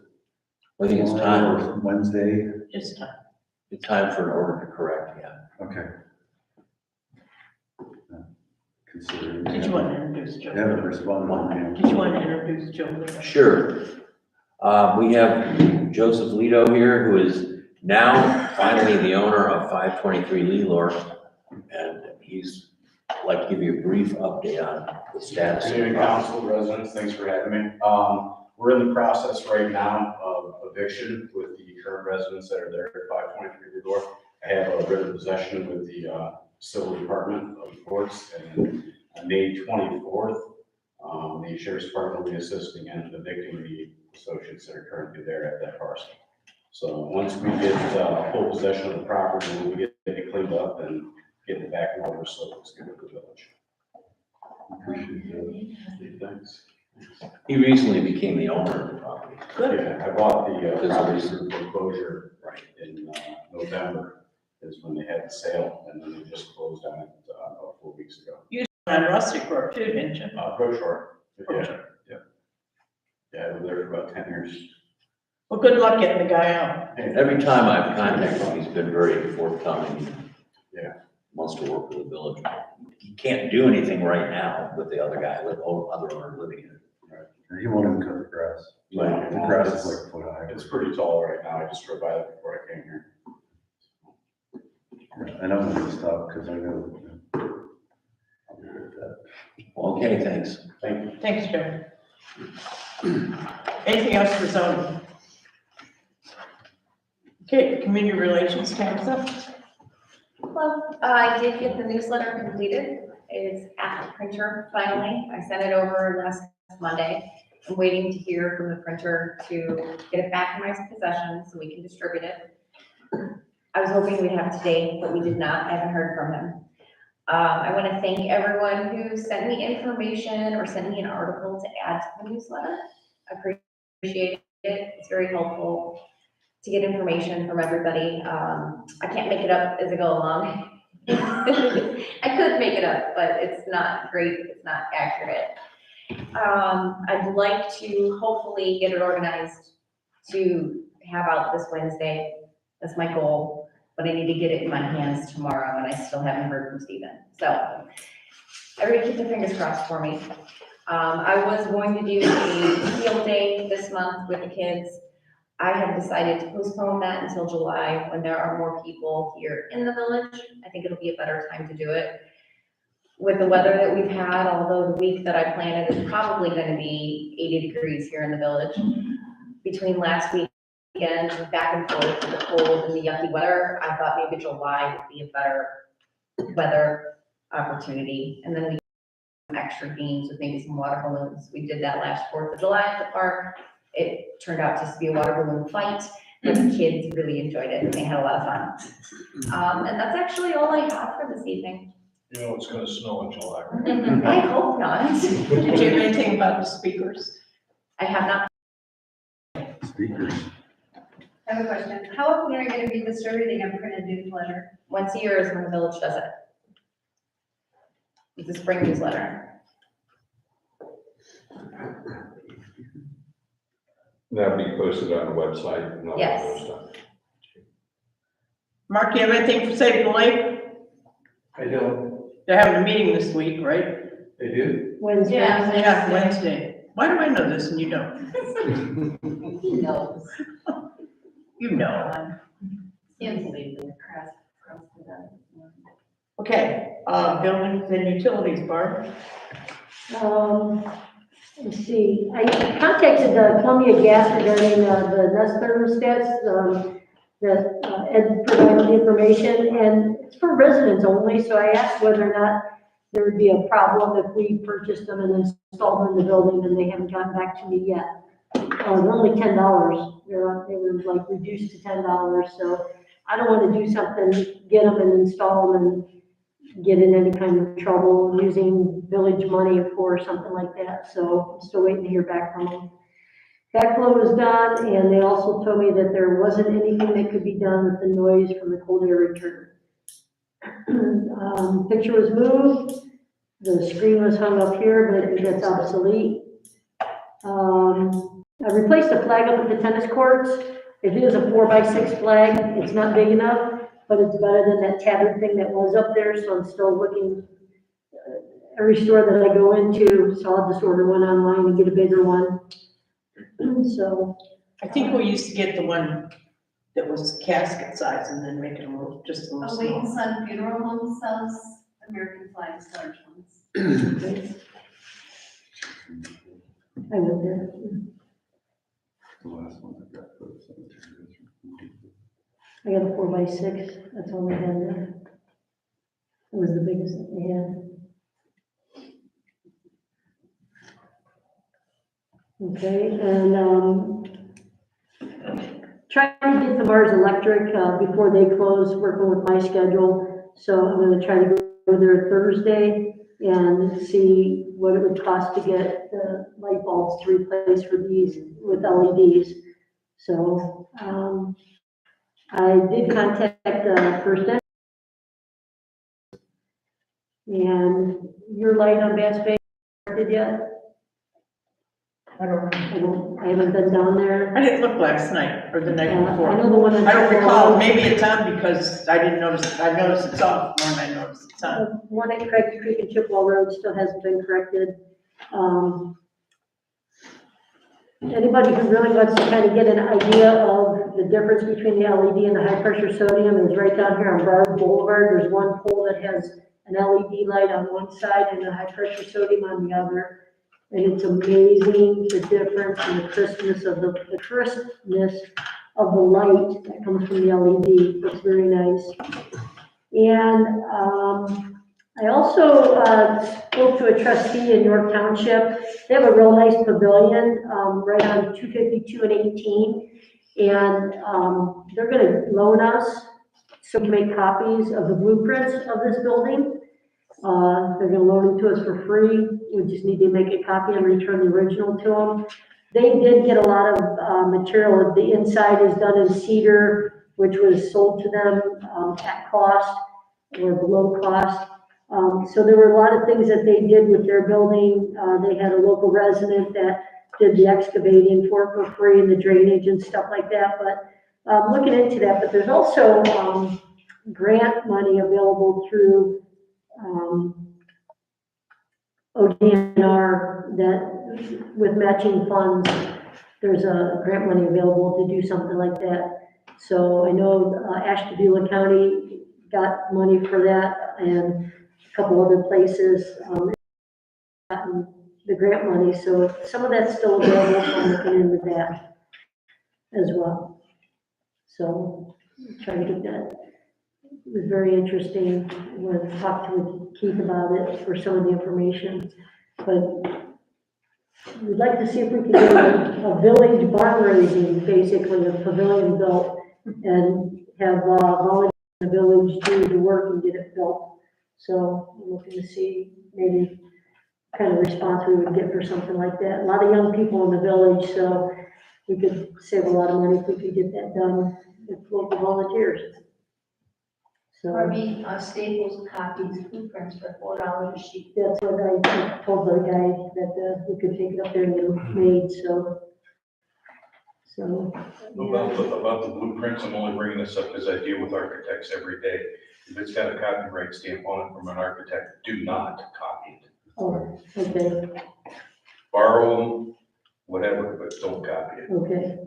I think it's
tomorrow
time,
or Wednesday,
It's time.
it's time for an order to correct, yeah.
okay. Considering.
Did you want to introduce
They haven't
Joe?
responded on
Did you want to introduce Joe?
Sure. We have Joseph Lito here, who is now finally the owner of 523 Leelore. And he's like to give you a brief update on the status.
Good evening, council, residents, thanks for having me. We're in the process right now of eviction with the current residents that are there at 523 Leelore. I have a written possession with the civil department of courts, and on May 24th, the sheriff's department will be assisting in evicting the associates that are currently there at that parcel. So once we get full possession of the property, we'll get it cleaned up and get it back in order so it's good for the village.
Appreciate that.
Thanks.
He recently became the owner of the property.
Yeah, I bought the
Because
property
of-
through foreclosure
Right.
in November is when they had the sale, and then they just closed on it about 4 weeks ago.
On Rustic Road too, didn't you?
Pro Shore. Yeah. Yeah, I was there for about 10 years.
Well, good luck getting the guy out.
Every time I've contacted him, he's been very forthcoming.
Yeah.
wants to work with the village. He can't do anything right now with the other guy, other owner living in it.
He won't even cut the grass.
Right.
The grass is like a foot high.
It's pretty tall right now. I just drove by it before I came here.
And I'm gonna stop because I know. I'll be with that.
Okay, thanks.
Thank you.
Thanks, Joe. Anything else for zoning? Okay, community relations, Tabitha?
Well, I did get the newsletter completed. It's at the printer finally. I sent it over last Monday. I'm waiting to hear from the printer to get it back in my possession so we can distribute it. I was hoping we'd have it today, but we did not. I haven't heard from him. I want to thank everyone who sent me information or sent me an article to add to the newsletter. I appreciate it. It's very helpful to get information from everybody. I can't make it up as I go along. I could make it up, but it's not great, it's not accurate. I'd like to hopefully get it organized to have out this Wednesday. That's my goal, but I need to get it in my hands tomorrow, and I still haven't heard from Stephen. So everybody keep their fingers crossed for me. I was going to do a field day this month with the kids. I have decided to postpone that until July when there are more people here in the village. I think it'll be a better time to do it. With the weather that we've had, although the week that I planned it is probably going to be 80 degrees here in the village. Between last weekend, back and forth with the cold and the yucky weather, I thought maybe July would be a better weather opportunity. And then we extra games with maybe some water balloons. We did that last 4th of July at the park. It turned out just to be a water balloon fight, but the kids really enjoyed it and they had a lot of fun. And that's actually all I have for this evening.
You know, it's gonna snow in July.
I hope not.
Did you have anything about the speakers?
I have not.
Speakers.
I have a question. How often are you going to be distributing a printed newsletter?
Once a year is when the village does it. It's a spring newsletter.
That'll be posted on the website and all that
Yes.
stuff.
Mark, you have anything for Save the Lake?
I don't.
They're having a meeting this week, right?
They do?
Wednesday.
Yeah, Wednesday. Why do I know this and you don't?
He knows.
You know.
Can't believe the crust.
Okay, buildings and utilities, Barb.
Let's see, I contacted Columbia Gas regarding the Nest thermostats, that Ed provided the information, and it's for residents only, so I asked whether or not there would be a problem if we purchased them and installed them in the building, and they haven't gotten back to me yet. They're only $10, they were like reduced to $10, so I don't want to do something, get them and install them and get in any kind of trouble using village money for something like that, so I'm still waiting to hear back from them. Backflow was done, and they also told me that there wasn't anything that could be done with the noise from the cold air return. Picture was moved, the screen was hung up here, but that's obsolete. I replaced the flag up at the tennis courts. It is a 4x6 flag, it's not big enough, but it's better than that tattered thing that was up there, so I'm still looking every store that I go into, so I'll just order one online and get a bigger one. So.
I think we used to get the one that was casket size and then make it a little, just a little
Wayne
small.
Sun Funeral Home sells American flags, large ones.
I went there.
The last one I got for the cemetery.
I got a 4x6, that's all they had there. It was the biggest that they had. Okay, and, trying to get the Mars Electric, before they close, working with my schedule. So I'm gonna try to go there Thursday and see what it would cost to get the light bulbs to replace for these with LEDs. So, I did contact First Ed. And your light on Bass Bay started yet?
I don't know.
I haven't been down there.
I didn't look last night or the night
I
before.
know the one on.
I don't recall, maybe it's on because I didn't notice, I noticed it's off more than I noticed it's on.
The one at Craig Creek and Chippewa Road still hasn't been corrected. Anybody who really wants to kind of get an idea of the difference between the LED and the high pressure sodium is right down here on Bard Boulevard. There's one pole that has an LED light on one side and a high pressure sodium on the other. And it's amazing the difference in the crispness of the light that comes from the LED. It's very nice. And I also spoke to a trustee in York Township. They have a real nice pavilion right on 252 and 18. And they're gonna loan us so we can make copies of the blueprints of this building. They're gonna loan them to us for free. We just need to make a copy and return the original to them. They did get a lot of material. The inside is done in cedar, which was sold to them at cost or below cost. So there were a lot of things that they did with their building. They had a local resident that did the excavating for free and the drainage and stuff like that. But looking into that, but there's also grant money available through ODNR that with matching funds, there's a grant money available to do something like that. So I know Ashtabula County got money for that and a couple other places gotten the grant money. So some of that's still available, so I'm looking into that as well. So trying to get that. It was very interesting when I talked with Keith about it for some of the information. But we'd like to see if we can get a village barn raising, basically, a pavilion built and have volunteers in the village do the work and get it built. So we're looking to see maybe kind of response we would get for something like that. A lot of young people in the village, so we could save a lot of money if we could get that done with local volunteers. So
Barbie, Staples copies blueprints for $4 a sheet.
that's what I told the guy that we could take it up there and get them made, so.
About the blueprints, I'm only bringing this up because I deal with architects every day. If it's got a copyright stamp on it from an architect, do not copy it.
Oh, okay,
Borrow them, whatever, but don't copy it.
okay.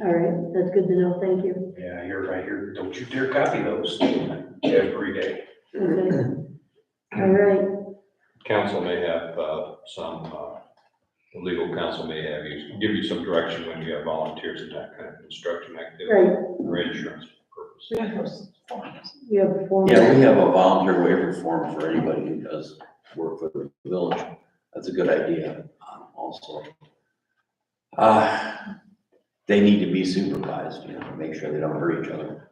All right, that's good to know, thank you.
Yeah, you're right here. Don't you dare copy those every day.
Okay. All right,
Council may have the legal counsel may have give you some direction when you have volunteers in that kind of construction activity.
Right.
For insurance purposes.
We have those forms.
we have a form.
Yeah, we have a volunteer waiver form for anybody who does work for the village. That's a good idea, also. They need to be supervised, you know, make sure they don't hurt each other.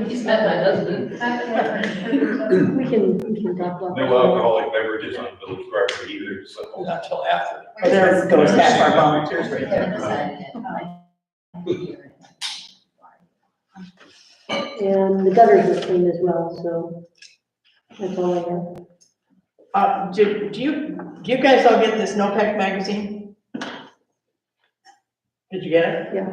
He said my husband.
We can talk about that.
No alcoholic beverages on village property either, so.
Not till after.
There goes half our volunteers right there.
And the gutters are clean as well, so that's all I have.
Do you guys all get this NOPEC magazine? Did you get it?
Yeah.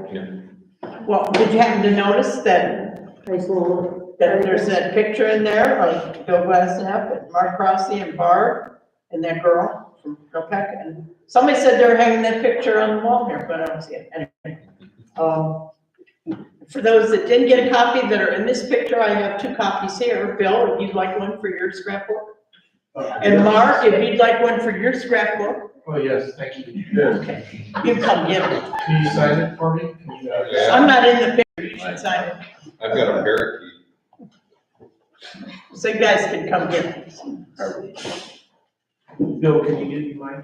Well, did you happen to notice that
Nice little.
there's that picture in there of Bill Glassnapp and Mark Rossi and Barb and that girl from NOPEC? And somebody said they were hanging that picture on the wall here, but I don't see it. Anyway, for those that didn't get a copy that are in this picture, I have 2 copies here. Bill, if you'd like one for your scrapbook. And Mark, if you'd like one for your scrapbook.
Oh, yes, thank you.
Okay, you come get it.
Can you sign it for me?
I'm not in the picture, you should sign it.
I've got a parakeet.
So you guys can come get it.
Bill, can you give me mine?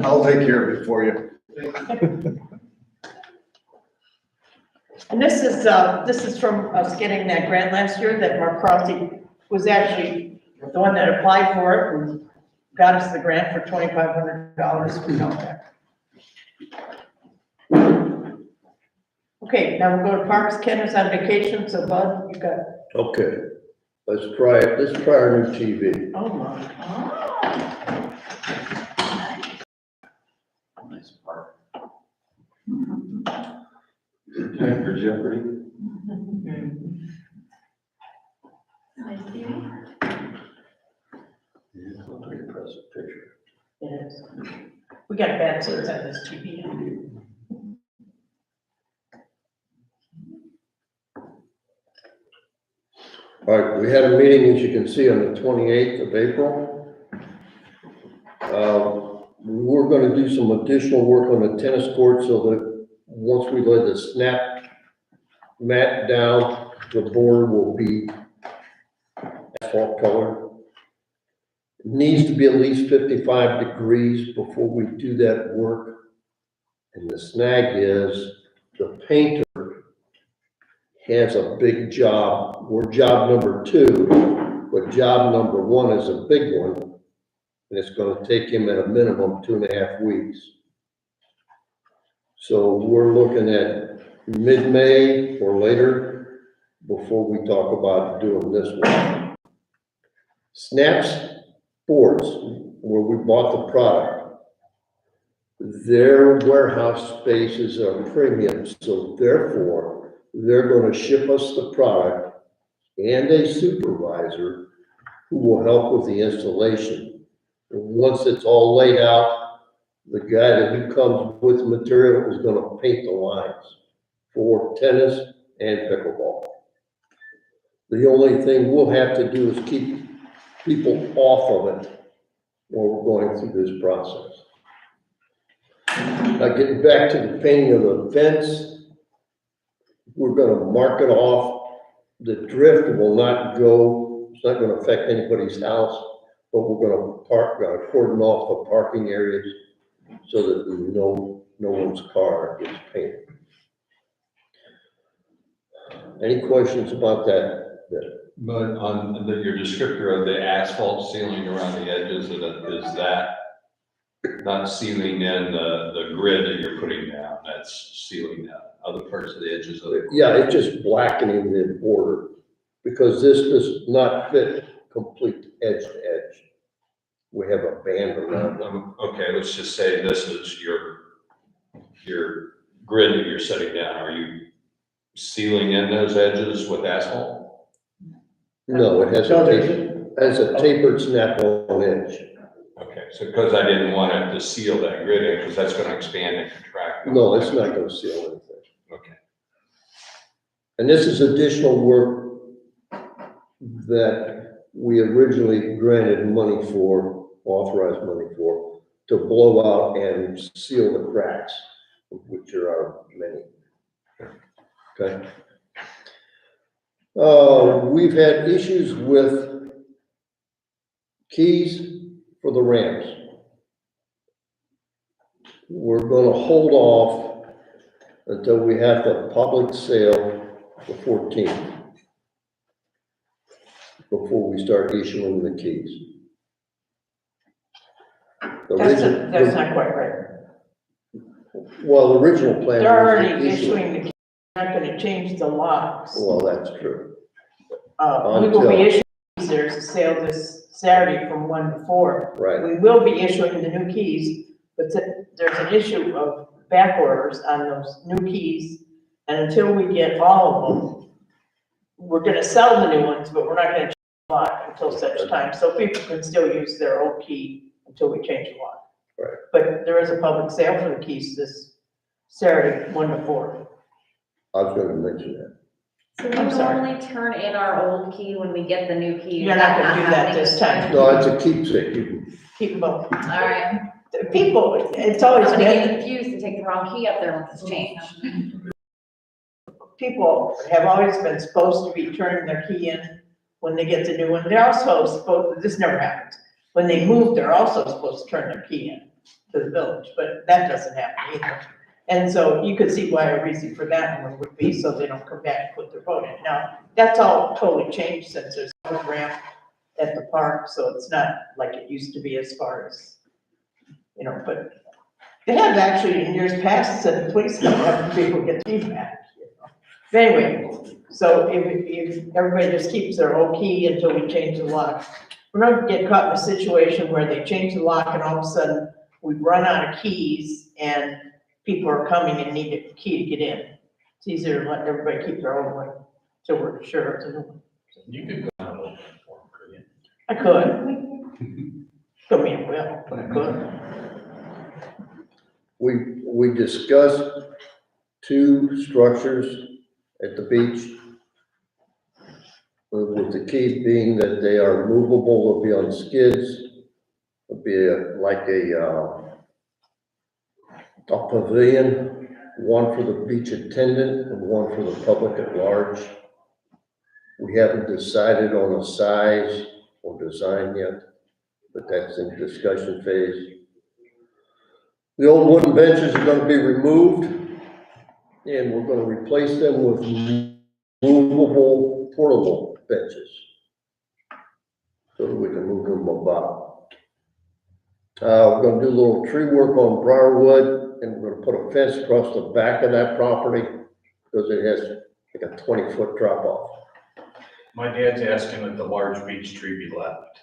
I'll take care of it for you.
And this is from us getting that grant last year that Mark Crosby was actually the one that applied for it and got us the grant for $2,500 for NOPEC. Okay, now we'll go to Parks. Ken is on vacation, so Bud, you got it.
Okay, let's try it. Let's try our new TV.
Oh my God.
Nice park.
Time for Jeopardy.
Yeah, pretty impressive picture.
It is. We got bad seats on this TV.
All right, we had a meeting, as you can see, on the 28th of April. We're gonna do some additional work on the tennis court so that once we lay the snap mat down, the board will be asphalt color. It needs to be at least 55 degrees before we do that work. And the snag is the painter has a big job. We're job number 2, but job number 1 is a big one. And it's gonna take him at a minimum 2.5 weeks. So we're looking at mid-May or later before we talk about doing this one. Snap's Sports, where we bought the product, their warehouse space is a premium, so therefore, they're gonna ship us the product and a supervisor who will help with the installation. And once it's all laid out, the guy who comes with the material is gonna paint the lines for tennis and pickleball. The only thing we'll have to do is keep people off of it while we're going through this process. Now, getting back to the painting of the fence, we're gonna mark it off. The drift will not go, it's not gonna affect anybody's house, but we're gonna cordon off the parking areas so that no one's car gets painted. Any questions about that?
But on your descriptor of the asphalt sealing around the edges, is that not sealing in the grid that you're putting down, that's sealing down other parts of the edges of the?
Yeah, it's just blackening the border, because this does not fit complete edge to edge. We have a band around them.
Okay, let's just say this is your grid that you're setting down. Are you sealing in those edges with asphalt?
No, it has a tapered snap on edge.
Okay, so because I didn't want it to seal that grid in, because that's gonna expand and contract.
No, it's not gonna seal anything.
Okay.
And this is additional work that we originally granted money for, authorized money for, to blow out and seal the cracks, which there are many. Okay. We've had issues with keys for the ramps. We're gonna hold off until we have the public sale the 14th before we start issuing the keys.
That's not quite right.
Well, the original plan.
They're
was to
already
issue-
issuing the, not gonna change the locks.
Well, that's true.
We will be
Until-
issuing, there's a sale this Saturday from 1 to 4.
Right.
We will be issuing the new keys, but there's an issue of back orders on those new keys. And until we get all of them, we're gonna sell the new ones, but we're not gonna change the lock until such time. So people can still use their old key until we change the lock.
Right.
But there is a public sale for the keys this Saturday, 1 to 4.
I was gonna mention that.
So we
I'm sorry.
normally turn in our old key when we get the new key.
You're not gonna do that this time.
No, it's a keepsake. You can
Keep them both.
All right.
People, it's
I'm
always
gonna get
been,
confused and take the wrong key up there once it's changed.
people have always been supposed to be turning their key in when they get the new one. They're also supposed, this never happens. When they move, they're also supposed to turn their key in to the village, but that doesn't happen either. And so you could see why a reason for that one would be so they don't come back and put their vote in. Now, that's all totally changed since there's a ramp at the park, so it's not like it used to be as far as, but they have actually in years past sent the police come having people get feedback. But anyway, so if everybody just keeps their old key until we change the lock, we're not gonna get caught in a situation where they change the lock and all of a sudden we've run out of keys and people are coming and need a key to get in. It's easier to let everybody keep their own one, so we're sure it's a new one.
You could go down a little bit for them, couldn't you?
I could. Put me in will, but I could.
We discussed 2 structures at the beach. With the key being that they are movable, they'll be on skids. It'll be like a pavilion, one for the beach attendant and one for the public at large. We haven't decided on a size or design yet, but that's in discussion phase. The old wooden benches are gonna be removed, and we're gonna replace them with movable, portable benches, so that we can move them about. We're gonna do a little tree work on Briarwood, and we're gonna put a fence across the back of that property, because it has like a 20-foot drop off.
My dad's asking that the large beech tree be left.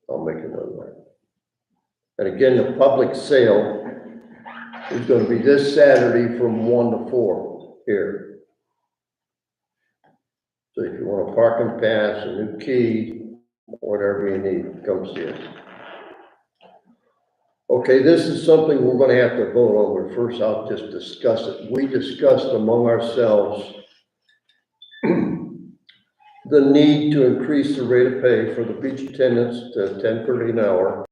I'll make a note of that. And again, the public sale is gonna be this Saturday from 1 to 4 here. So if you want a parking pass, a new key, whatever you need, come see us. Okay, this is something we're gonna have to vote on, but first I'll just discuss it. We discussed among ourselves the need to increase the rate of pay for the beach attendants to $10.30 an hour.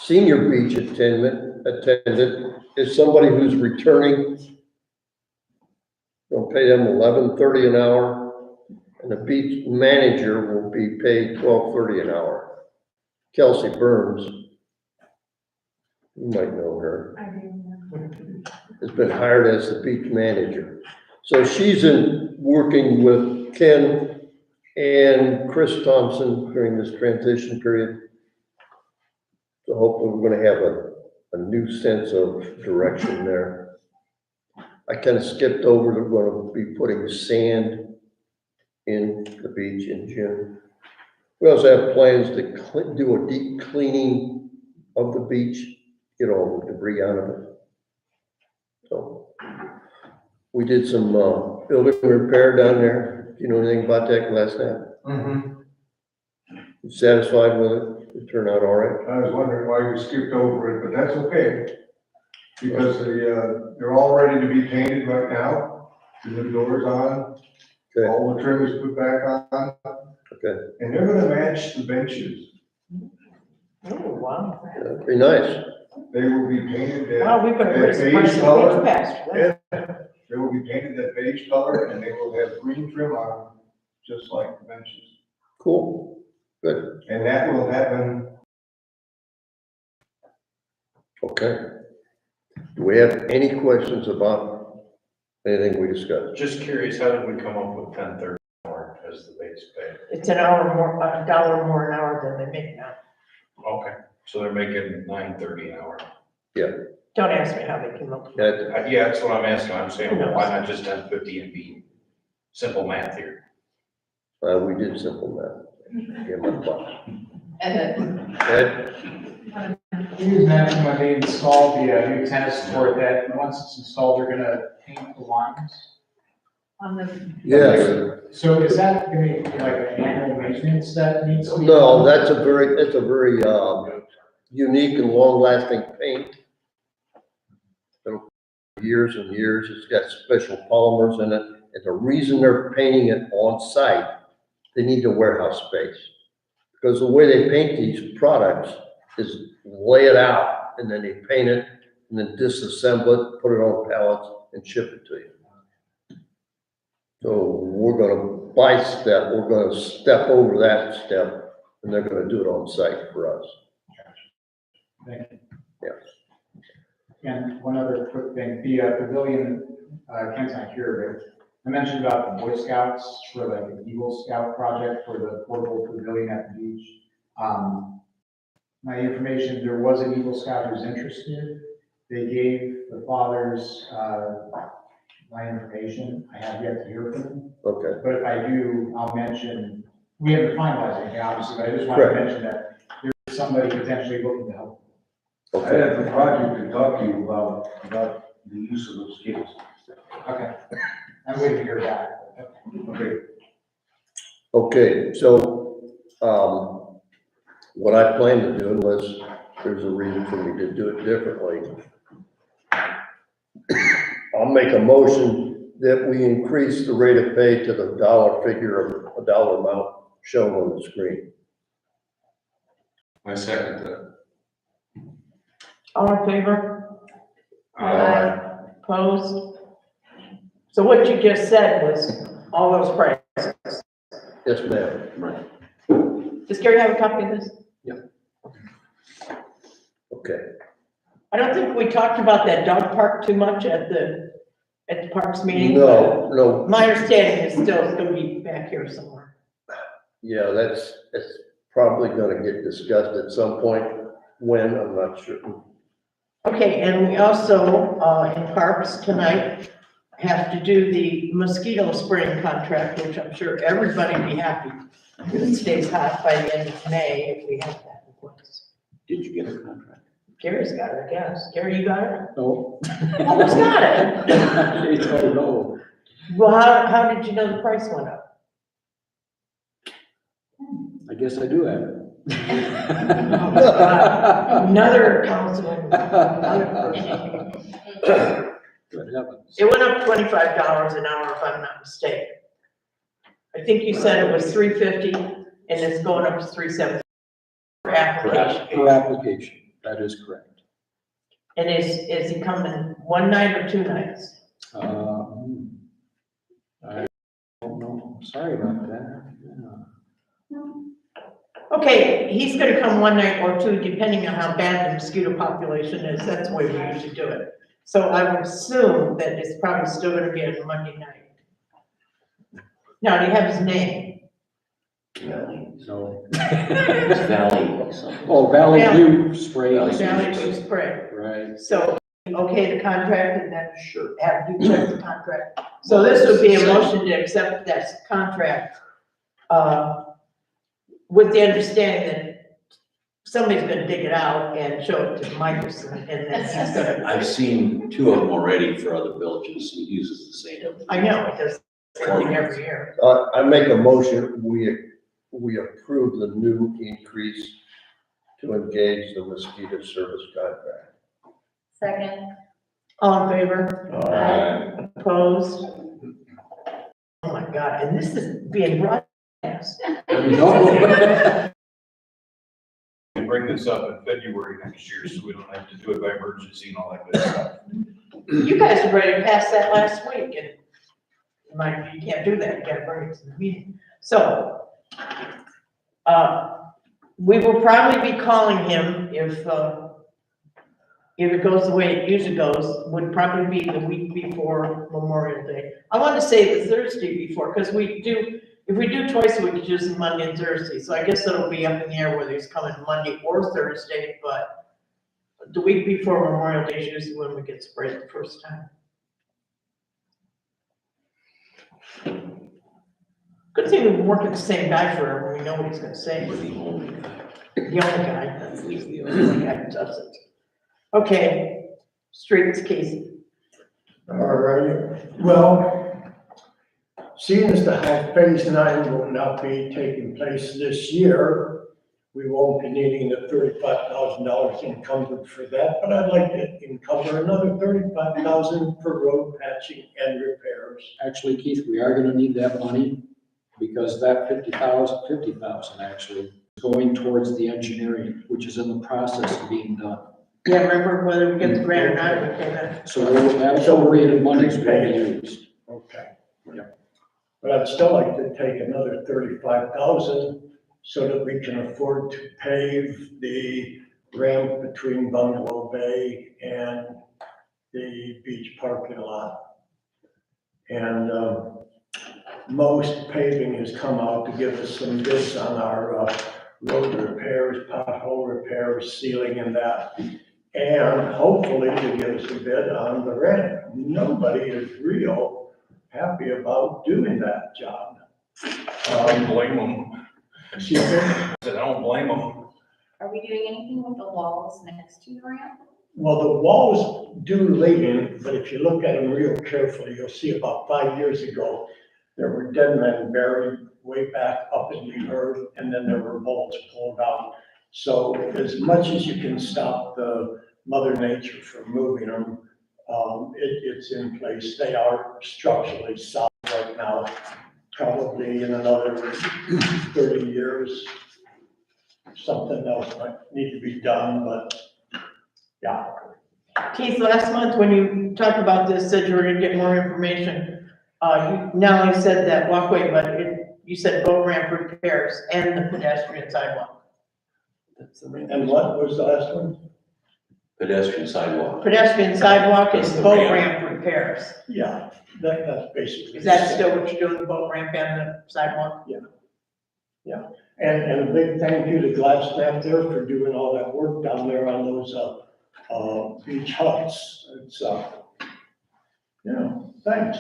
Senior beach attendant is somebody who's returning. We'll pay them $11.30 an hour, and the beach manager will be paid $12.30 an hour. Kelsey Burns, you might know her, has been hired as the beach manager. So she's working with Ken and Chris Thompson during this transition period. So hopefully we're gonna have a new sense of direction there. I kind of skipped over, they're gonna be putting sand in the beach in June. We also have plans to do a deep cleaning of the beach, get all the debris out of it. So we did some building repair down there. Do you know anything about that last night? You satisfied with it? It turned out all right?
I was wondering why you skipped over it, but that's okay. Because they're all ready to be painted right now. The new doors on,
Okay.
all the trim is put back on,
Okay,
and they're gonna match the benches.
Oh, wow.
that'd be nice.
They will be painted
Wow, we better raise the price of beach pass for that.
They will be painted that beige color, and they will have green trim on them, just like the benches.
Cool, good,
And that will happen.
okay. Do we have any questions about anything we discussed?
Just curious, how did we come up with $10.30 an hour as the base pay?
It's an hour more, $1 more an hour than they make now.
Okay, so they're making $9.30 an hour.
Don't ask me how they came up with
That,
Yeah, that's what I'm asking. I'm saying, well, why not just $10.50 and be simple math here?
we did simple math. Give my boss.
And
Ed,
You mentioned when they installed the new tennis court that once it's installed, they're gonna paint the lines on the.
yes,
So is that gonna be like an annual maintenance that needs to be?
no, that's a very unique and long-lasting paint. Years and years, it's got special polymers in it, and the reason they're painting it on site, they need a warehouse space. Because the way they paint these products is lay it out, and then they paint it, and then disassemble it, put it on pallets, and ship it to you. So we're gonna step over that step, and they're gonna do it on site for us.
Thank you.
Yeah.
And one other quick thing, the pavilion, Ken's not here, but I mentioned about the Boy Scouts for like an Eagle Scout project for the portable pavilion at the beach. My information, there was an Eagle Scout who's interested. They gave the fathers, my information. I have yet to hear from them.
Okay,
But if I do, I'll mention We haven't finalized anything, obviously, but I just wanted to
Correct.
mention that there's somebody potentially looking to help.
I have a project to talk to you about the use of those kids.
Okay. I'm waiting to hear back.
Okay.
Okay, so, what I planned to do, unless there's a reason for me to do it differently, I'll make a motion that we increase the rate of pay to the dollar figure of a dollar amount shown on the screen.
I second that.
All in favor?
Aye.
Opposed? So what you just said was all those prices.
Yes, ma'am.
Right.
Does Gary have a copy of this?
Okay.
I don't think we talked about that dog park too much at the Parks meeting.
No, no,
but my understanding is still it's gonna be back here somewhere.
yeah, that's probably gonna get discussed at some point. When, I'm not sure.
Okay, and we also, in Parks tonight, have to do the mosquito spraying contract, which I'm sure everybody will be happy if it stays hot by the end of May if we have that in place.
Did you get a contract?
Gary's got it, I guess. Gary, you got it?
No.
Almost got it.
I don't know.
Well, how did you know the price went up?
I guess I do have it.
Another councilman, another person.
Good heavens.
It went up $25 an hour if I'm not mistaken. I think you said it was $3.50 and it's going up to $3.70 per application.
Per application, that is correct.
And is he coming one night or 2 nights?
I don't know, sorry about that. Yeah.
Okay, he's gonna come 1 night or 2, depending on how bad the mosquito population is. That's the way we usually do it. So I would assume that it's probably still gonna be on Monday night. Now, do you have his name?
No.
It's
Valley something. Oh, Valley Blue Spray.
Valley Blue Spray.
Right.
So, okay, the contract, and then sure, have you check the contract. So this would be a motion to accept that contract, with the understanding that somebody's gonna dig it out and show it to Michelson, and then he's gonna.
I've seen 2 of them already for other villages. He uses the same.
I know, it does everything every year.
I make a motion, we approve the new increase to engage the mosquito service contract.
Second.
All in favor?
Aye.
Opposed? Oh my God, and this is being broadcast.
And bring this up in February next year, so we don't have to do it by emergency and all that good stuff.
You guys were ready to pass that last week, and you can't do that, you gotta bring it to the meeting. So, we will probably be calling him if it goes the way it usually goes, would probably be the week before Memorial Day. I want to say the Thursday before, because if we do twice a week, it's usually Monday and Thursday, so I guess it'll be up in the air whether he's coming Monday or Thursday, but the week before Memorial Day is usually when we get sprayed the first time. Good thing we've been working the same guy forever, we know what he's gonna say. The only guy, that's the only guy who does it. Okay, streets, Casey.
All right, well, seeing as the Phase 9 will not be taking place this year, we won't be needing the $35,000 encumbered for that, but I'd like to encumber another $35,000 for road patching and repairs.
Actually, Keith, we are gonna need that money because that 50,000 actually is going towards the engineering, which is in the process of being done.
Yeah, remember whether we get the grant or not, we cannot.
So that appropriated money is going to be used.
Okay. Yeah. But I'd still like to take another $35,000 so that we can afford to pave the ramp between Bungalow Bay and the beach parking lot. And most paving has come out to give us some bids on our road repairs, pothole repairs, sealing and that. And hopefully to give us a bid on the ramp. Nobody is real happy about doing that job.
I blame them.
Excuse me?
I said, I don't blame them.
Are we doing anything with the walls next to the ramp?
Well, the walls do lean, but if you look at them real carefully, you'll see about 5 years ago, there were dead men buried way back up in the earth, and then there were bolts pulled out. So as much as you can stop the Mother Nature from moving them, it's in place. They are structurally solid right now. Probably in another 30 years, something else might need to be done, but yeah.
Keith, last month when you talked about this, said you were gonna get more information. You not only said that walkway, but you said boat ramp repairs and the pedestrian sidewalk.
And what was the last one?
Pedestrian sidewalk.
Pedestrian sidewalk and
That's the
boat
ramp.
ramp repairs.
Yeah, that's basically.
Is that still what you're doing, the boat ramp and the sidewalk?
Yeah, and a big thank you to Glassnap there for doing all that work down there on those, beach huts. It's, thanks.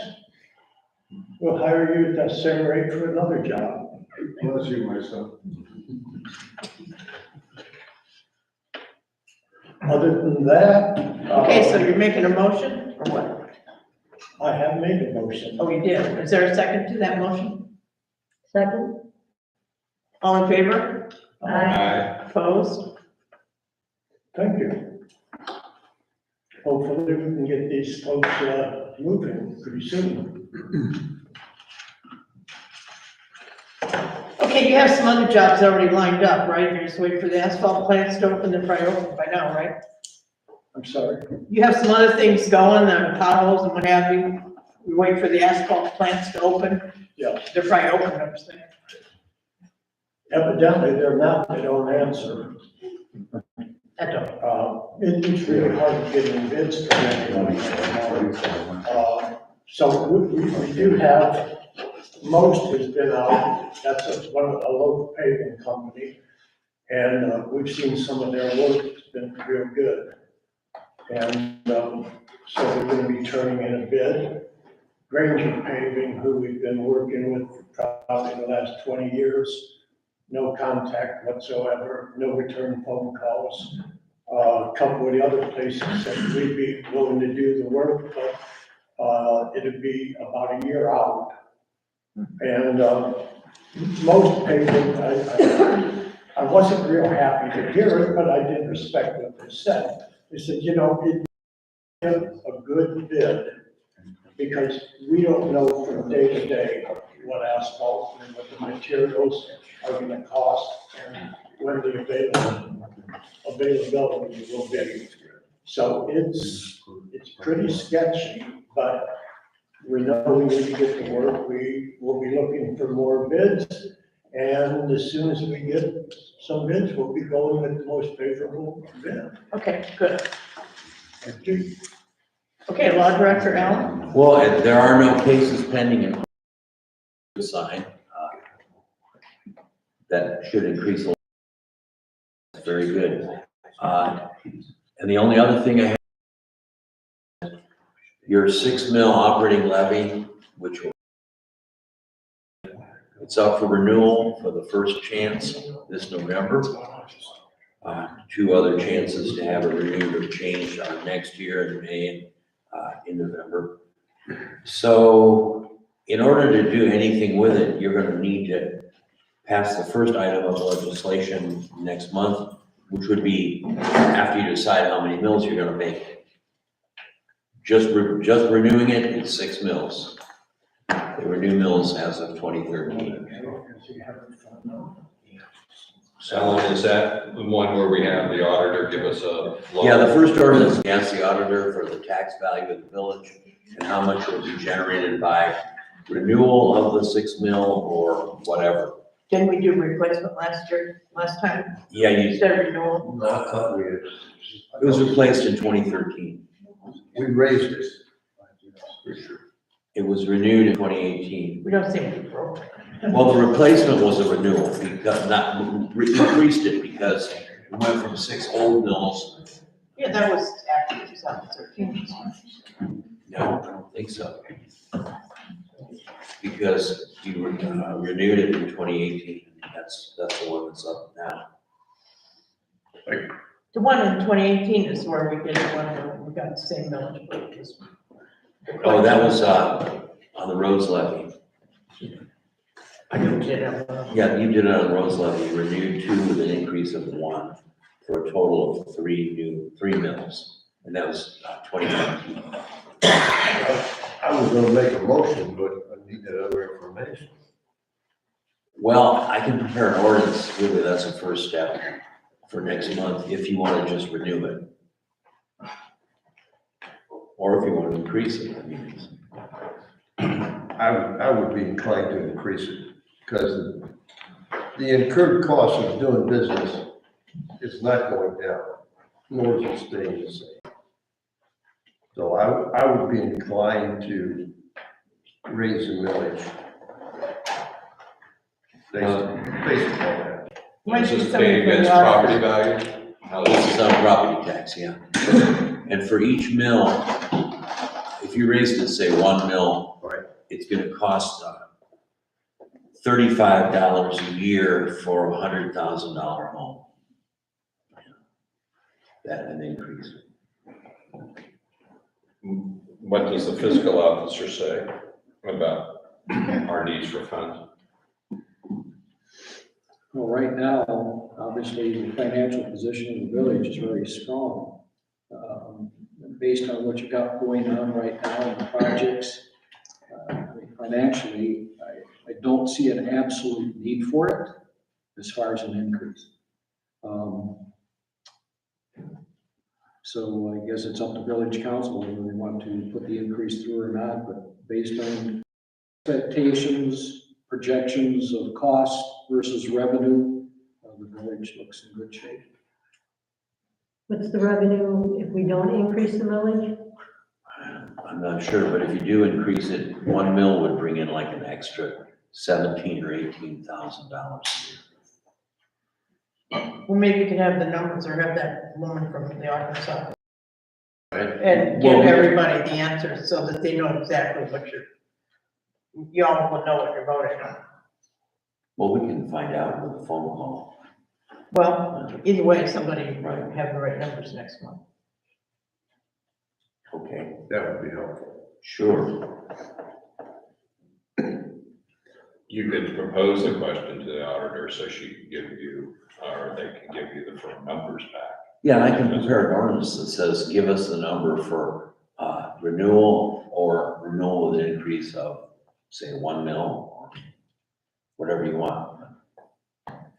We'll hire you at that same rate for another job.
Bless you, my son.
Other than that.
Okay, so you're making a motion or what?
I have made a motion.
Oh, you did. Is there a second to that motion?
Second?
All in favor?
Aye.
Opposed?
Thank you. Hopefully we can get these folks, moving pretty soon.
Okay, you have some other jobs already lined up, right? You're just waiting for the asphalt plants to open, they're probably open by now, right?
I'm sorry.
You have some other things going, the potholes and what have you. We wait for the asphalt plants to open.
Yeah.
They're probably open, I'm saying.
Evidently, they're not, they don't answer.
I don't.
It's really hard to get in bids for anybody. So we do have, most has been out, that's a local paving company. And we've seen some of their work, it's been real good. And so we're gonna be turning in a bid. Granger Paving, who we've been working with for probably the last 20 years, no contact whatsoever, no return phone calls. A couple of the other places said we'd be willing to do the work, but it'd be about a year out. And most paving, I wasn't real happy to hear it, but I did respect what they said. They said, it give a good bid, because we don't know from day to day what asphalt and what the materials are gonna cost and when the availability will be. So it's pretty sketchy, but we know we need to get to work. We will be looking for more bids. And as soon as we get some bids, we'll be going with the most favorable bid.
Okay, good.
Thank you.
Okay, Law Director Allen?
Well, and there are no cases pending in sign. That should increase a lot. Very good. And the only other thing I have, your 6 mil operating levy, which will, it's up for renewal for the first chance this November. 2 other chances to have it renewed or changed are next year in May and in November. So in order to do anything with it, you're gonna need to pass the first item of legislation next month, which would be after you decide how many mills you're gonna make. Just renewing it, it's 6 mills. There were new mills as of 2013.
Alan, is that the one where we have the auditor give us a?
Yeah, the first ordinance asks the auditor for the tax value of the village and how much will be generated by renewal of the 6 mil or whatever.
Didn't we do replacement last time?
Yeah,
Instead of renewal?
It was replaced in 2013.
We raised it.
For sure. It was renewed in 2018.
We don't seem to be broke.
Well, the replacement was a renewal, because increased it because we went from 6 old mills.
Yeah, that was after 2013.
No, I don't think so. Because you renewed it in 2018. that's the one that's up now.
The one in 2018 is where we did the one where we got the same millage rate as.
Oh, that was, on the roads levy.
I did it.
Yeah, you did it on the roads levy, renewed 2 with an increase of 1 for a total of 3 mills. And that was 2019.
I was gonna make a motion, but I need that other information.
Well, I can prepare an ordinance, really, that's the first step for next month, if you want to just renew it. Or if you want to increase it, I mean, it's.
I would be inclined to increase it, because the incurred cost of doing business is not going down, nor is it staying the same. So I would be inclined to raise the millage. Based on that.
Might be
Is this
something
paid
for the
against
auditors.
property value? How
This
is
is on property tax, yeah. And for each mill, if you raise it to say 1 mill,
Right.
it's gonna cost $35 a year for a $100,000 home. That an increase.
What does the fiscal officer say about our needs for funds?
Well, right now, obviously, the financial position of the village is very strong. Based on what you got going on right now in the projects, I mean, financially, I don't see an absolute need for it as far as an increase. So I guess it's up to village council whether they want to put the increase through or not, but based on expectations, projections of cost versus revenue, the village looks in good shape.
What's the revenue if we don't increase the millage?
I'm not sure, but if you do increase it, 1 mill would bring in like an extra $17,000 or $18,000 a year.
Well, maybe you can have the numbers or have that woman from the Arkansas
Right?
and give everybody the answers so that they know exactly what y'all will know what you're voting on.
Well, we can find out with a phone call.
Well, either way, somebody might have the right numbers next month.
Okay,
That would be helpful.
sure.
You could propose a question to the auditor so she can give you, or they can give you the firm numbers back.
Yeah, I can prepare an ordinance that says, give us the number for renewal or renewal with an increase of, say, 1 mill, or whatever you want.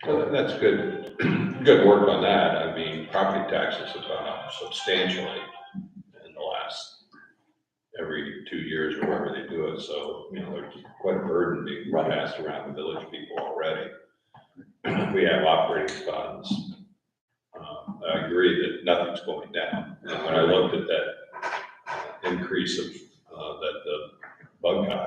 Well, that's good, good work on that. I mean, property taxes have gone up substantially in the last, every 2 years or wherever they do it. So, you know, there's quite a burden being passed around the village people already. We have operating funds. I agree that nothing's going down. And when I looked at that increase of, that the bug guy,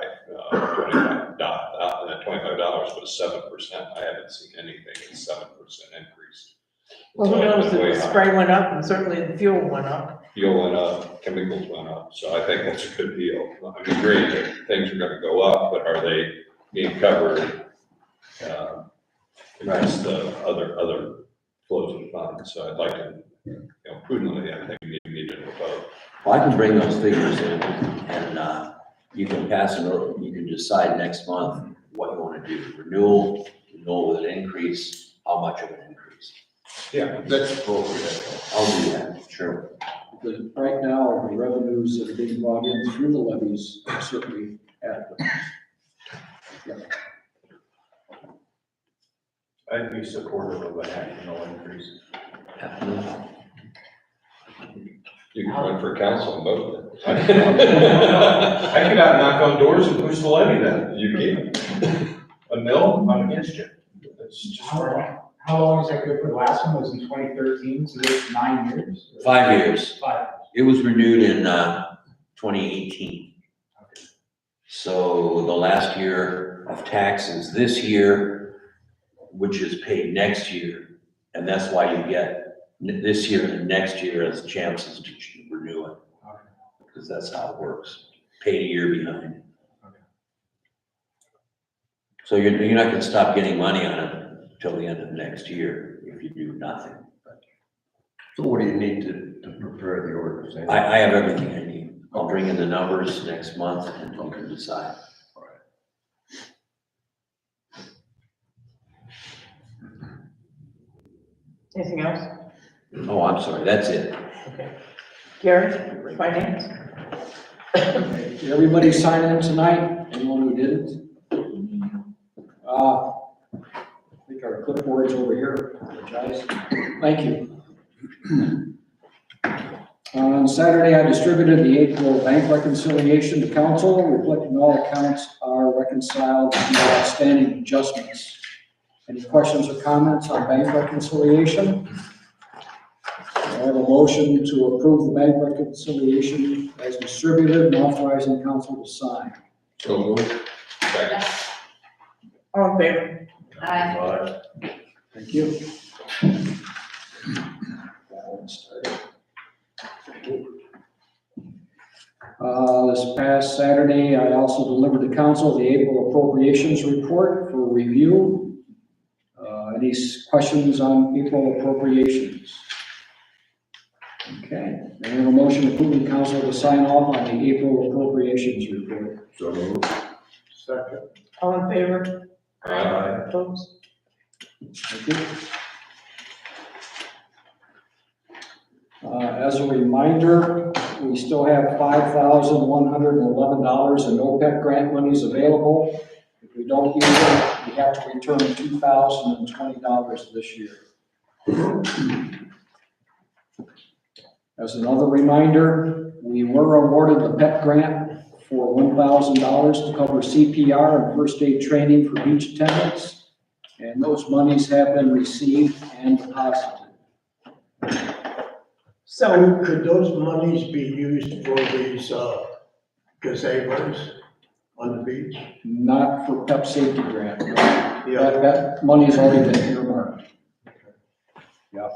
$25 was 7%. I haven't seen anything at 7% increase.
Well, who
So it's
knows,
been way
the
higher.
spray went up and certainly the fuel went up.
Fuel went up, chemicals went up, so I think that's a good deal. I'm agreeing that things are gonna go up, but are they being covered, against the other flows of funds? So I'd like to, you know, prudently, I think we need to vote.
Well, I can bring those figures in and you can pass an order, you can decide next month what you want to do. Renewal with an increase, how much of an increase?
Yeah, that's appropriate.
I'll do that, sure.
But right now, the revenues that are being brought in through the levies are certainly adequate. Yeah.
I'd be supportive of a half-mil increase.
You can run for council and vote.
I can out knock on doors and push the levy then.
You can.
A mill, I'm against you. That's just
How long is that good for? The last one was in 2013, so there's 9 years?
5 years.
5 years.
It was renewed in 2018. So the last year of taxes this year, which is paid next year, and that's why you get this year and next year as chances to renew it. Because that's how it works. Paid a year behind. So you're not gonna stop getting money on it till the end of next year if you do nothing.
So what do you need to prepare the organization?
I have everything I need. I'll bring in the numbers next month and you can decide.
Anything else?
Oh, I'm sorry, that's it.
Okay. Gary, finance?
Did everybody sign in tonight? Anyone who didn't? I think our clipboard's over here. Apologize. Thank you. On Saturday, I distributed the April bank reconciliation to council, reflecting all accounts are reconciled and no outstanding adjustments. Any questions or comments on bank reconciliation? I have a motion to approve the bank reconciliation as distributed and authorizing council to sign.
So moved. Second.
All in favor?
Aye.
Thank you. That one started. This past Saturday, I also delivered to council the April appropriations report for review. Any questions on April appropriations? Okay, I have a motion approving council to sign off on the April appropriations report.
So moved.
Second.
All in favor?
Aye.
Opposed?
Thank you. As a reminder, we still have $5,111 in OPEC grant monies available. If we don't use it, we have to return $2,020 this year. As another reminder, we were awarded the PET grant for $1,000 to cover CPR and first aid training for beach attendants, and those monies have been received and deposited.
So could those monies be used for these, gazebos on the beach?
Not for PEP safety grant. That money's already been earmarked. Yeah.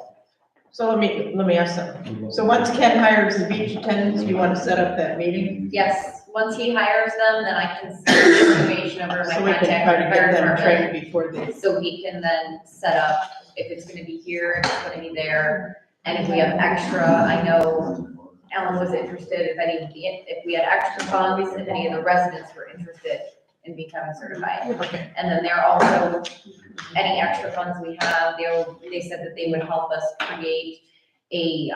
So let me ask something. So once Ken hires the beach attendants, you want to set up that meeting?
Yes, once he hires them, then I can send the information over to my
So we can
contact
try
with
to
the fire
get them
department.
trained before they.
So he can then set up if it's gonna be here, if it's gonna be there. And if we have extra, I know Ellen was interested, if we had extra funds, if any of the residents were interested in becoming certified.
Okay.
And then they're also, any extra funds we have, they said that they would help us create a,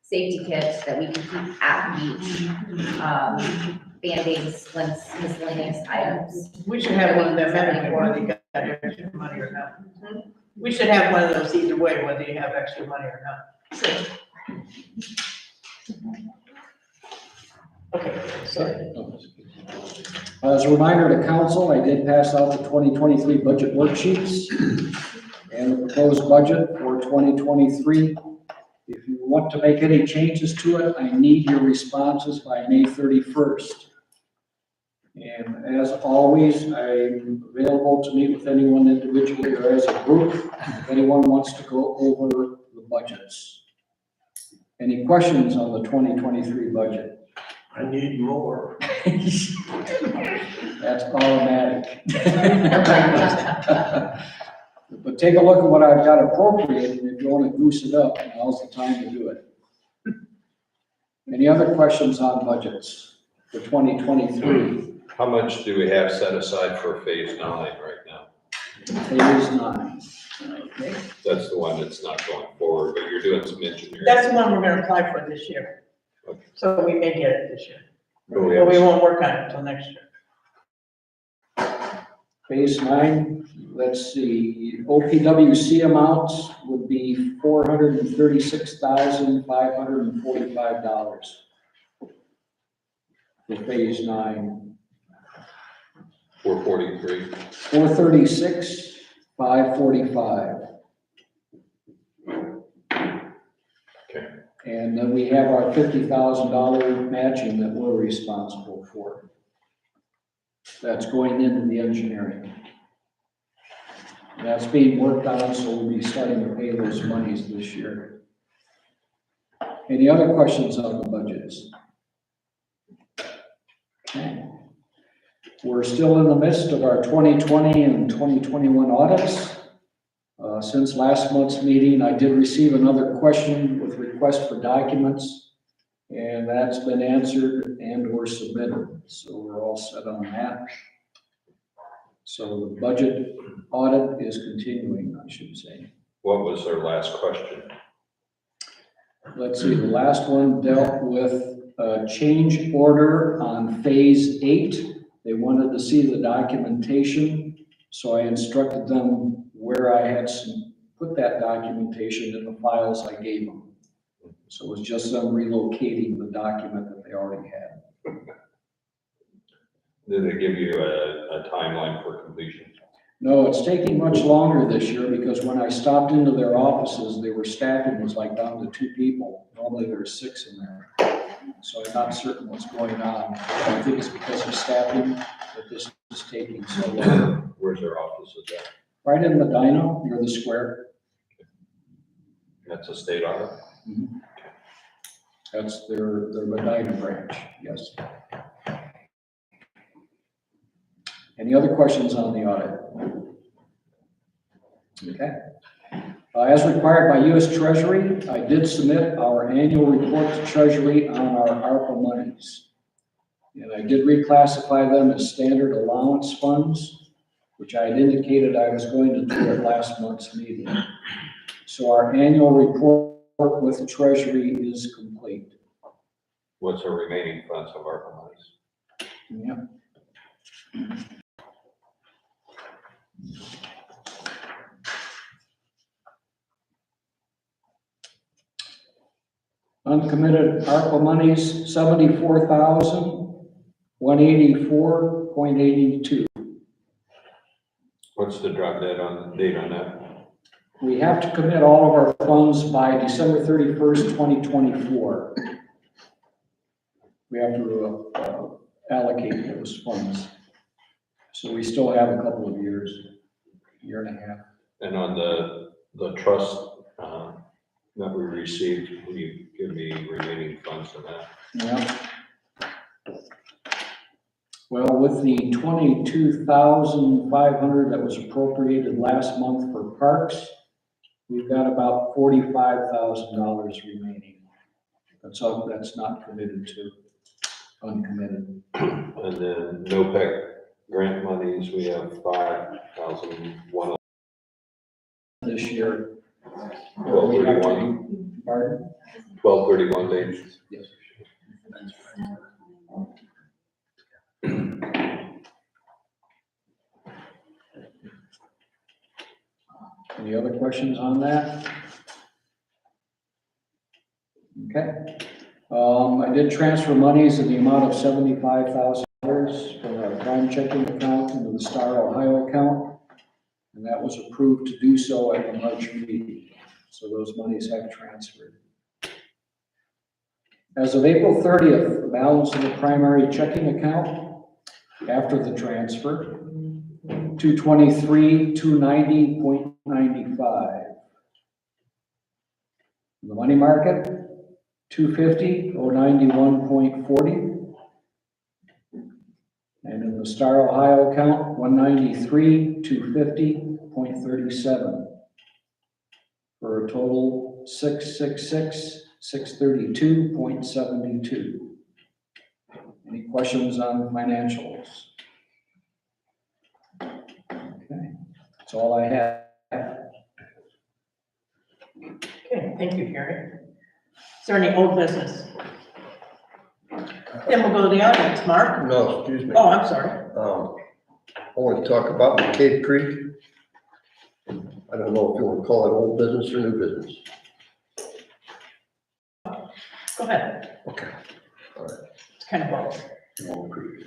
safety kit that we can keep at the beach. Band-aids, splints, miscellaneous items.
We should have one of them anyway, whether you got extra money or not. We should have one of those either way, whether you have extra money or not. Okay, sorry.
As a reminder to council, I did pass out the 2023 budget worksheets and the proposed budget for 2023. If you want to make any changes to it, I need your responses by May 31st. And as always, I'm available to meet with anyone individually or as a group, if anyone wants to go over the budgets. Any questions on the 2023 budget?
I need more.
That's automatic. But take a look at what I've got appropriated, and if you want to goose it up, now's the time to do it. Any other questions on budgets for 2023?
How much do we have set aside for phase 9 right now?
Phase 9.
Okay.
That's the one that's not going forward, but you're doing some engineering.
That's the one we're gonna apply for this year.
Okay.
So we may get it this year,
But
but we won't work on it until next year.
Phase 9, let's see, OPWC amounts would be $436,545 for phase 9.
443.
436,545.
Okay.
And then we have our $50,000 matching that we're responsible for. That's going into the engineering. That's being worked on, so we'll be starting to pay those monies this year. Any other questions on the budgets? Okay. We're still in the midst of our 2020 and 2021 audits. Since last month's meeting, I did receive another question with request for documents, and that's been answered and or submitted, so we're all set on that. So the budget audit is continuing, I should say.
What was their last question?
Let's see, the last one dealt with a change order on phase 8. They wanted to see the documentation, so I instructed them where I had put that documentation in the files I gave them. So it was just them relocating the document that they already had.
Did they give you a timeline for completion?
No, it's taking much longer this year because when I stopped into their offices, they were staffing was like down to 2 people. Normally there's 6 in there. So I'm not certain what's going on. I think it's because of staffing that this is taking so long.
Where's their offices at?
Right in Medina, near the square.
That's a state audit?
Mhm. That's their Medina branch, yes. Any other questions on the audit? Okay. As required by U.S. Treasury, I did submit our annual report to Treasury on our ARPA monies. And I did reclassify them as standard allowance funds, which I had indicated I was going to do at last month's meeting. So our annual report with the Treasury is complete.
What's the remaining funds of ARPA monies?
Yeah. Uncommitted ARPA monies, 74,184.82.
What's the drop date on that?
We have to commit all of our funds by December 31st, 2024. We have to allocate those funds. So we still have a couple of years, year and a half.
And on the trust that we received, will you give me remaining funds on that?
Yeah. Well, with the 22,500 that was appropriated last month for parks, we've got about $45,000 remaining. That's all, that's not committed to, uncommitted.
And then NOPEC grant monies, we have 5,100.
This year.
12/31.
Pardon?
12/31 days.
Yes. Any other questions on that? Okay. I did transfer monies in the amount of $75,000 from our prime checking account into the Star Ohio account. And that was approved to do so at the March meeting. So those monies have transferred. As of April 30th, the balance of the primary checking account after the transfer, $223,290.95. The money market, $250,091.40. And in the Star Ohio account, $193,250.37. For a total $666,632.72. Any questions on the financials? Okay, that's all I have.
Okay, thank you, Gary. Is there any old business? Then we'll go to the audience. Mark?
No, excuse me.
Oh, I'm sorry.
I want to talk about McCabe Creek. I don't know if you want to call it old business or new business.
Go ahead.
Okay. All right.
It's kind of both.
Long Creek.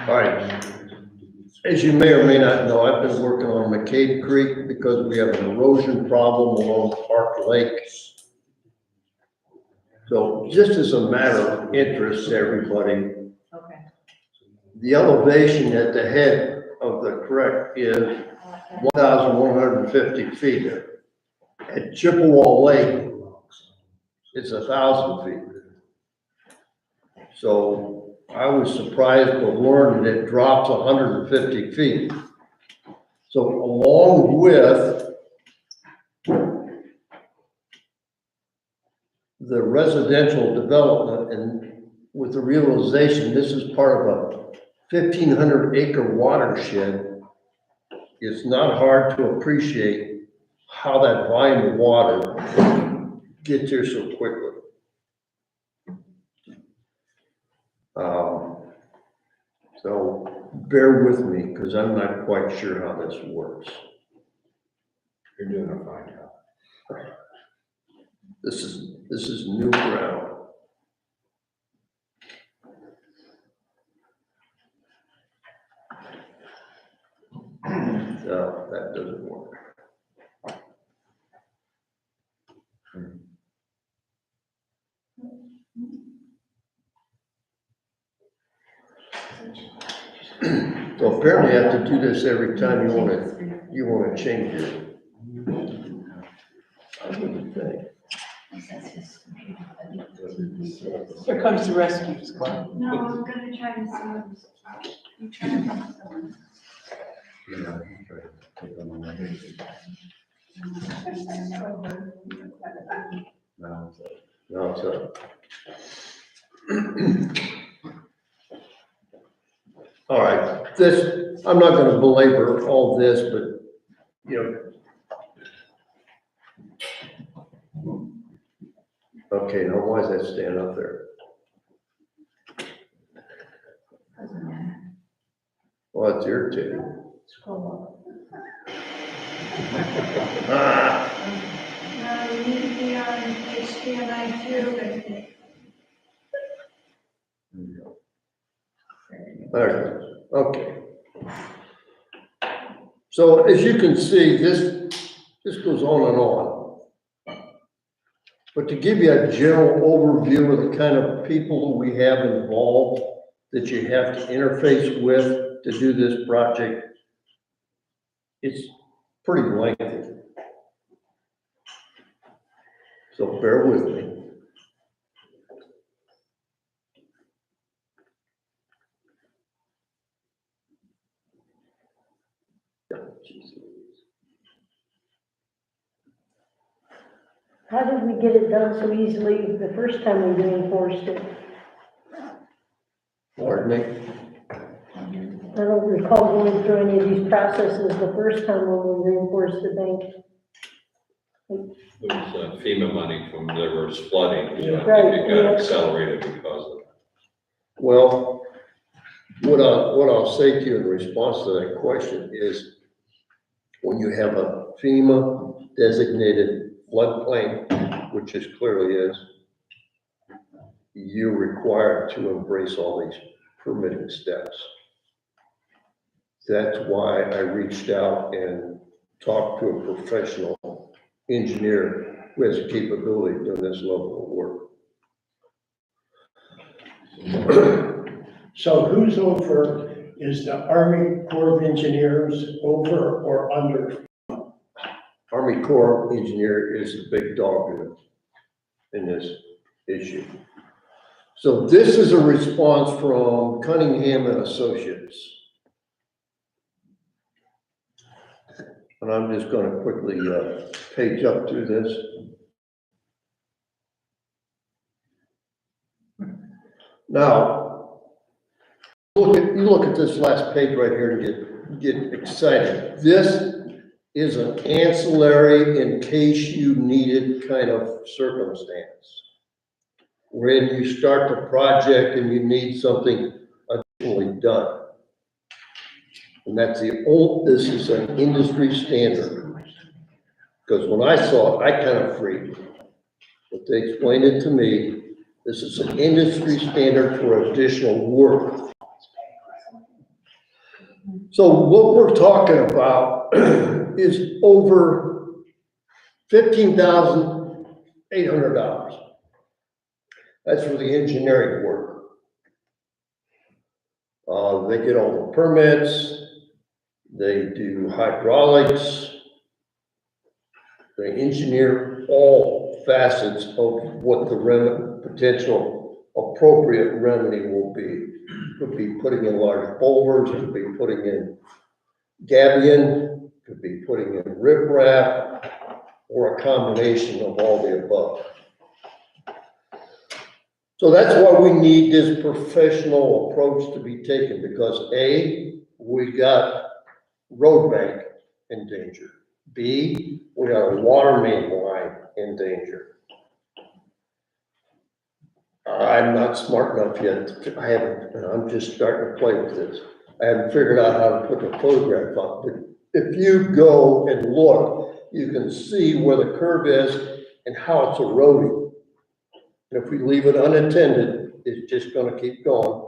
All right. As you may or may not know, I've been working on McCabe Creek because we have an erosion problem along Park Lake. So just as a matter of interest to everybody,
Okay.
the elevation at the head of the creek is 1,150 feet. At Chippewa Lake, it's 1,000 feet. So I was surprised to learn that it drops 150 feet. So along with the residential development and with the realization this is part of a 1,500 acre watershed, it's not hard to appreciate how that volume of water gets here so quickly. So bear with me because I'm not quite sure how this works.
You're doing a fine job.
This is new ground. No, that doesn't work. So apparently you have to do this every time you wanna change it. I wouldn't think.
Here comes the rescue squad.
No, I'm gonna try to see. I'm trying to.
No, so. All right, I'm not gonna belabor all this, but, you know. Okay, now why does that stand up there? Well, it's irritating. Ah.
No, you need to be on HDMI too,
There it is. Okay. So as you can see, this goes on and on. But to give you a general overview of the kind of people who we have involved that you have to interface with to do this project, it's pretty lengthy. So bear with me.
How did we get it done so easily the first time we reinforced it?
Pardon me?
I don't recall going through any of these processes the first time when we reinforced the bank.
There was FEMA money from, there was flooding, so I
Right,
think it got
yeah.
accelerated because of it.
Well, what I'll say to you in response to that question is when you have a FEMA designated floodplain, which this clearly is, you're required to embrace all these permitting steps. That's why I reached out and talked to a professional engineer who has the capability of doing this level of work.
So who's over, is the Army Corps of Engineers over or under?
Army Corps engineer is the big dog in this issue. So this is a response from Cunningham and Associates. And I'm just going to quickly page up through this. Now, you look at this last page right here and get excited. This is an ancillary in case you needed kind of circumstance. When you start the project and you need something additionally done. And that's this is an industry standard. Because when I saw it, I kind of freaked. But they explained it to me, this is an industry standard for additional work. So what we're talking about is over $15,800. That's for the engineering work. They get all the permits, they do hydraulics, they engineer all facets of what the potential appropriate remedy will be. Could be putting in large boulders, could be putting in gabion, could be putting in riprap, or a combination of all the above. So that's why we need this professional approach to be taken, because A, we got road bank in danger. B, we got a water main line in danger. I'm not smart enough yet, I haven't, I'm just starting to play with this. I haven't figured out how to put the photograph on, but if you go and look, you can see where the curb is and how it's eroding. And if we leave it unattended, it's just gonna keep going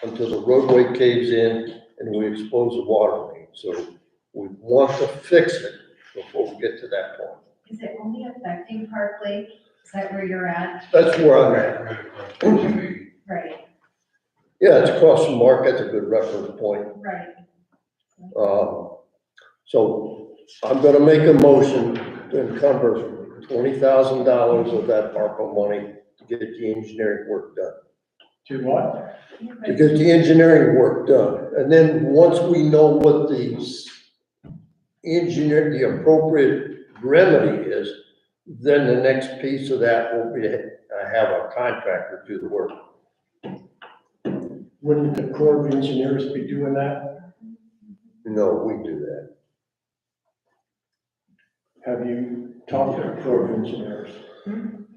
until the roadway caves in and we expose the water main. So we want to fix it before we get to that point.
Is it only affecting Park Lake? Is that where you're at?
That's where I'm at.
Right,
Yeah, it's across from Mark, that's a good reference point.
right.
So I'm gonna make a motion to encumber $20,000 of that ARPA money to get the engineering work done.
To what?
To get the engineering work done. And then once we know what the appropriate remedy is, then the next piece of that will be to have a contractor do the work.
Wouldn't the Corps of Engineers be doing that?
No, we do that.
Have you talked to the Corps of Engineers?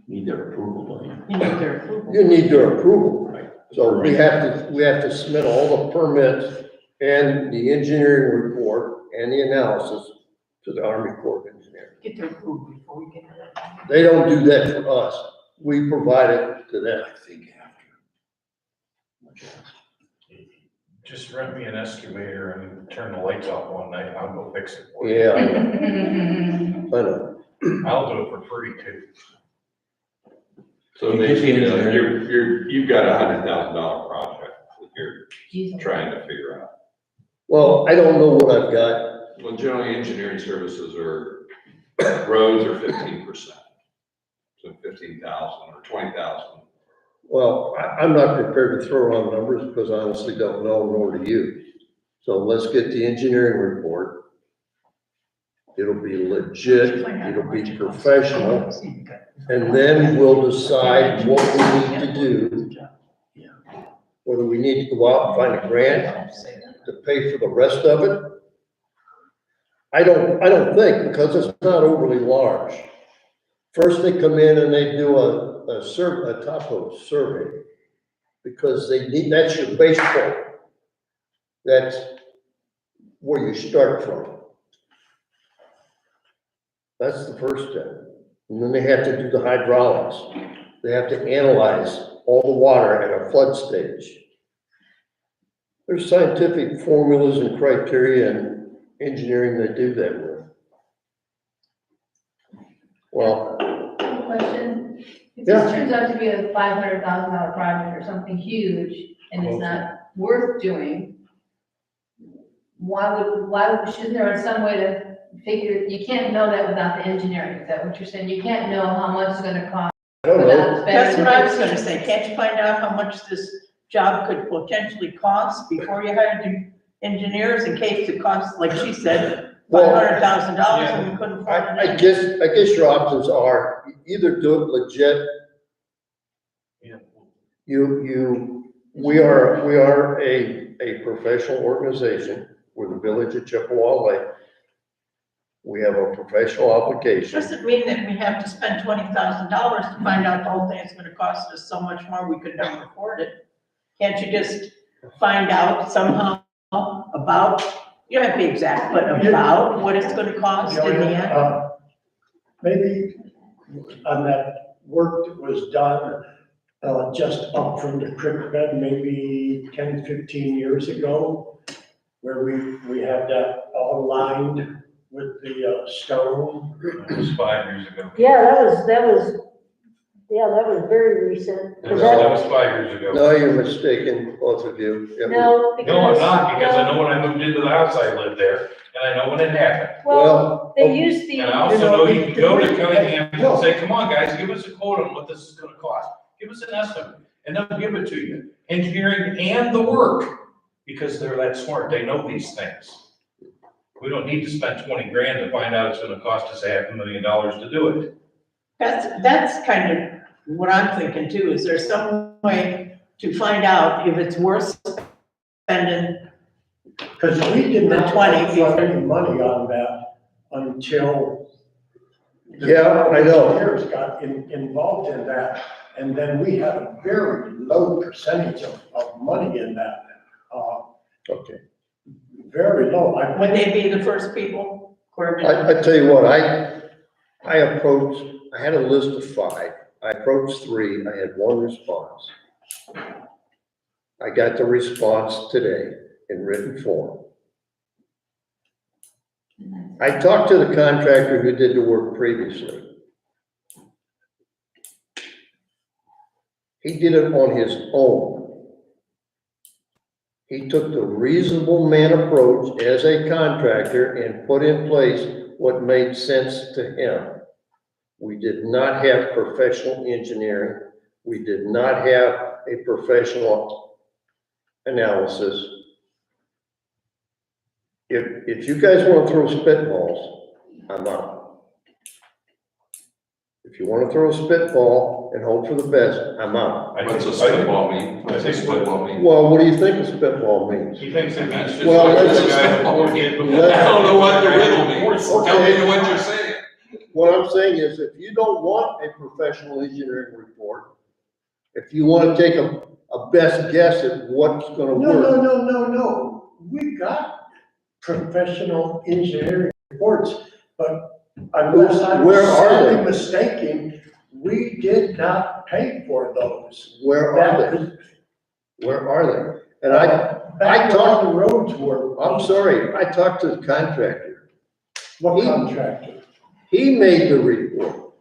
Need their approval, don't you?
You need their approval.
You need their approval. Right. So we have to submit all the permits and the engineering report and the analysis to the Army Corps of Engineers.
Get their approval before we get to that.
They don't do that for us. We provide it to them.
I think after.
Just rent me an excavator and turn the lights off one night, and I'll go fix it for you.
Yeah, I know.
I'll do it for free too.
So basically, you've got $100,000 project that you're trying to figure out.
Well, I don't know what I've got.
Well, generally, engineering services roads are 15%. So 15,000 or 20,000.
Well, I'm not prepared to throw on numbers because I honestly don't know, nor do you. So let's get the engineering report. It'll be legit, it'll be professional, and then we'll decide what we need to do. Whether we need to go out and find a grant to pay for the rest of it. I don't think, because it's not overly large. First, they come in and they do a topo survey, because that's your base point. That's where you start from. That's the first step. And then they have to do the hydraulics. They have to analyze all the water at a flood stage. There's scientific formulas and criteria and engineering that do that with. Well,
Question, if
Yeah.
this turns out to be a $500,000 project or something huge, and it's not worth doing, shouldn't there be some way to figure, you can't know that without the engineering, is that what you're saying? You can't know how much it's gonna cost
I don't know.
without spending.
That's what I was gonna say. Can't you find out how much this job could potentially cost before you hire the engineers, in case it costs, like she said, $500,000 and we couldn't find it?
I guess your options are either do it legit. We are a professional organization. We're the Village of Chippewa Lake. We have a professional obligation.
Doesn't mean that we have to spend $20,000 to find out the whole thing is gonna cost us so much more, we could never afford it. Can't you just find out somehow about, you don't have to be exact, but about what it's gonna cost in the end?
Maybe on that work that was done, just up from the creek bed, maybe 10, 15 years ago, where we had that all lined with the stone.
It was 5 years ago.
Yeah, that was Yeah, that was very recent.
That was 5 years ago.
No, you're mistaken, both of you. It was-
No, because.
No, I'm not, because I know when I moved into the house, I lived there, and I know when it happened.
Well, they used the.
And I also know you can go to Cunningham and say, come on, guys, give us a quote on what this is gonna cost. Give us an estimate, and they'll give it to you. Engineering and the work, because they're that smart, they know these things. We don't need to spend 20 grand to find out it's gonna cost us $500,000 to do it.
That's kind of what I'm thinking too. Is there some way to find out if it's worth spending?
Because we did
The
not
20
spend any money on that until. the
Yeah, I know.
engineers got involved in that, and then we had a very low percentage of money in that.
Okay.
Very low.
Would they be the first people? Corbin?
I tell you what, I had a list of 5. I approached 3, I had 1 response. I got the response today in written form. I talked to the contractor who did the work previously. He did it on his own. He took the reasonable man approach as a contractor and put in place what made sense to him. We did not have professional engineering. We did not have a professional analysis. If you guys want to throw spitballs, I'm out. If you want to throw a spitball and hope for the best, I'm out.
What's a spitball mean? What's a spitball mean?
Well, what do you think a spitball means?
He thinks it means just
Well,
like
let's-
this guy before he had.
I don't know what the riddle means. Tell
Okay.
me what you're saying.
What I'm saying is, if you don't want a professional engineering report, if you want to take a best guess at what's gonna work.
No. We got professional engineering reports, but unless I'm
Where are
sadly
they?
mistaken, we did not pay for those.
Where are they? Where are they? And
Back
talked-
when the roads were.
I'm sorry, I talked to the contractor.
What contractor?
He made the report.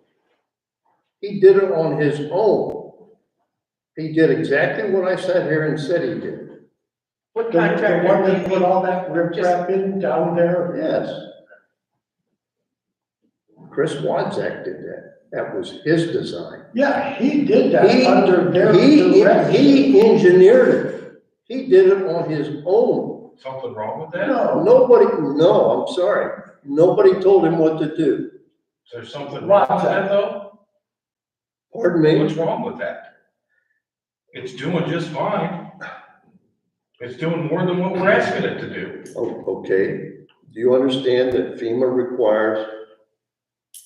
He did it on his own. He did exactly what I sat here and said he did.
What
The
contractor?
one that put all that riprap in down there?
Yes. Chris Wadzak did that. That was his design.
Yeah, he did that
He-
under their
He
direction.
engineered it. He did it on his own.
Something wrong with that?
No, I'm sorry. Nobody told him what to do.
Is there something wrong with that though?
Pardon me?
What's wrong with that? It's doing just fine. It's doing more than what we're asking it to do.
Oh, okay. Do you understand that FEMA requires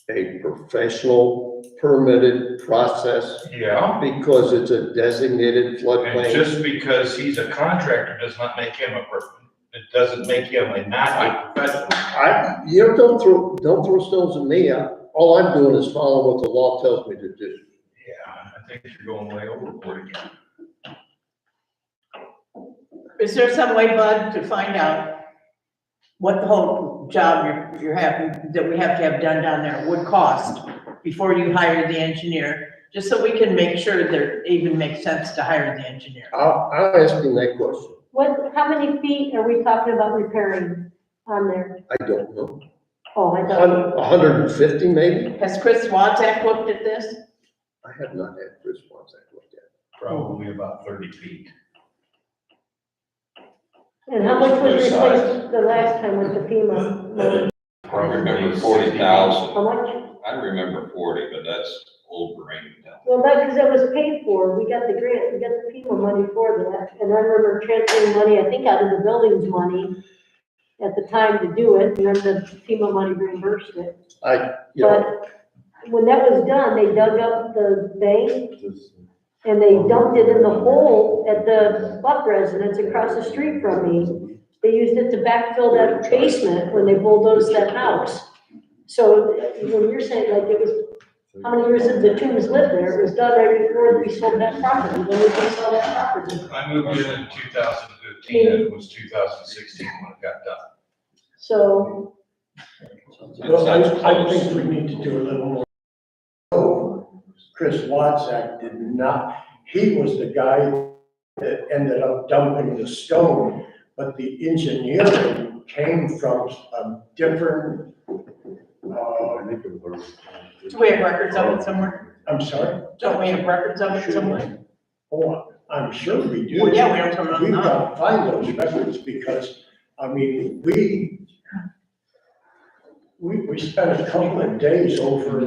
a professional permitted process?
Yeah.
Because it's a designated
And
floodplain?
just because he's a contractor does not make him it doesn't make him not a professional.
You don't throw stones at me. All I'm doing is following what the law tells me to do.
Yeah, I think you're going way overboard again.
Is there some way, Bud, to find out what the whole job you're having, that we have to have done down there would cost before you hire the engineer? Just so we can make sure that it even makes sense to hire the engineer.
I'll ask him that question.
How many feet are we talking about repairing on there?
I don't know.
Oh, I don't.
150 maybe?
Has Chris Wadzak looked at this?
I have not had Chris Wadzak look at it.
Probably about 30 feet.
And how much was replaced the last time with the FEMA?
I remember 40,000.
How much?
I remember 40, but that's old brain.
Well, because that was paid for, we got the grant, we got the FEMA money for that, and I remember transferring money, I think out of the buildings money at the time to do it, and then the FEMA money reimbursed it. But when that was done, they dug up the bank, and they dumped it in the hole at the Buck residence across the street from me. They used it to backfill that basement when they bulldozed that house. So when you're saying like it was, how many years did the Toombs live there? It was done right before we sold that property, when we just sold that property.
I moved in 2015, and it was 2016 when it got done.
So,
Well, I think we need to do a little more. Chris Watzak did not, he was the guy that ended up dumping the stone, but the engineering came from a different,
Do we have records of it somewhere?
I'm sorry?
Don't we have records of it somewhere?
Oh, I'm sure we do.
Well, yeah, we don't turn
We've
them on.
got to find those records because, I mean, we spent a couple of days over.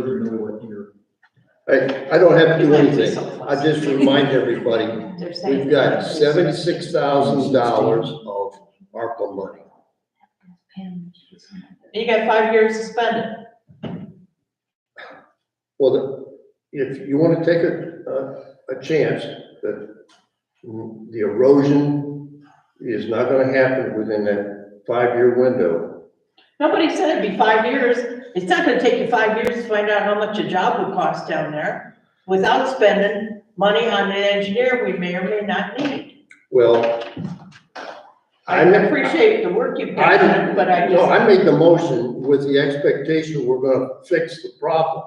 I don't have to do anything. I just remind everybody, we've got $76,000 of ARPA money.
You got 5 years to spend it.
Well, if you want to take a chance that the erosion is not going to happen within that 5-year window,
Nobody said it'd be 5 years. It's not gonna take you 5 years to find out how much a job would cost down there without spending money on an engineer we may or may not need.
well,
I appreciate the work you've done, but I
No,
just,
I made the motion with the expectation we're gonna fix the problem.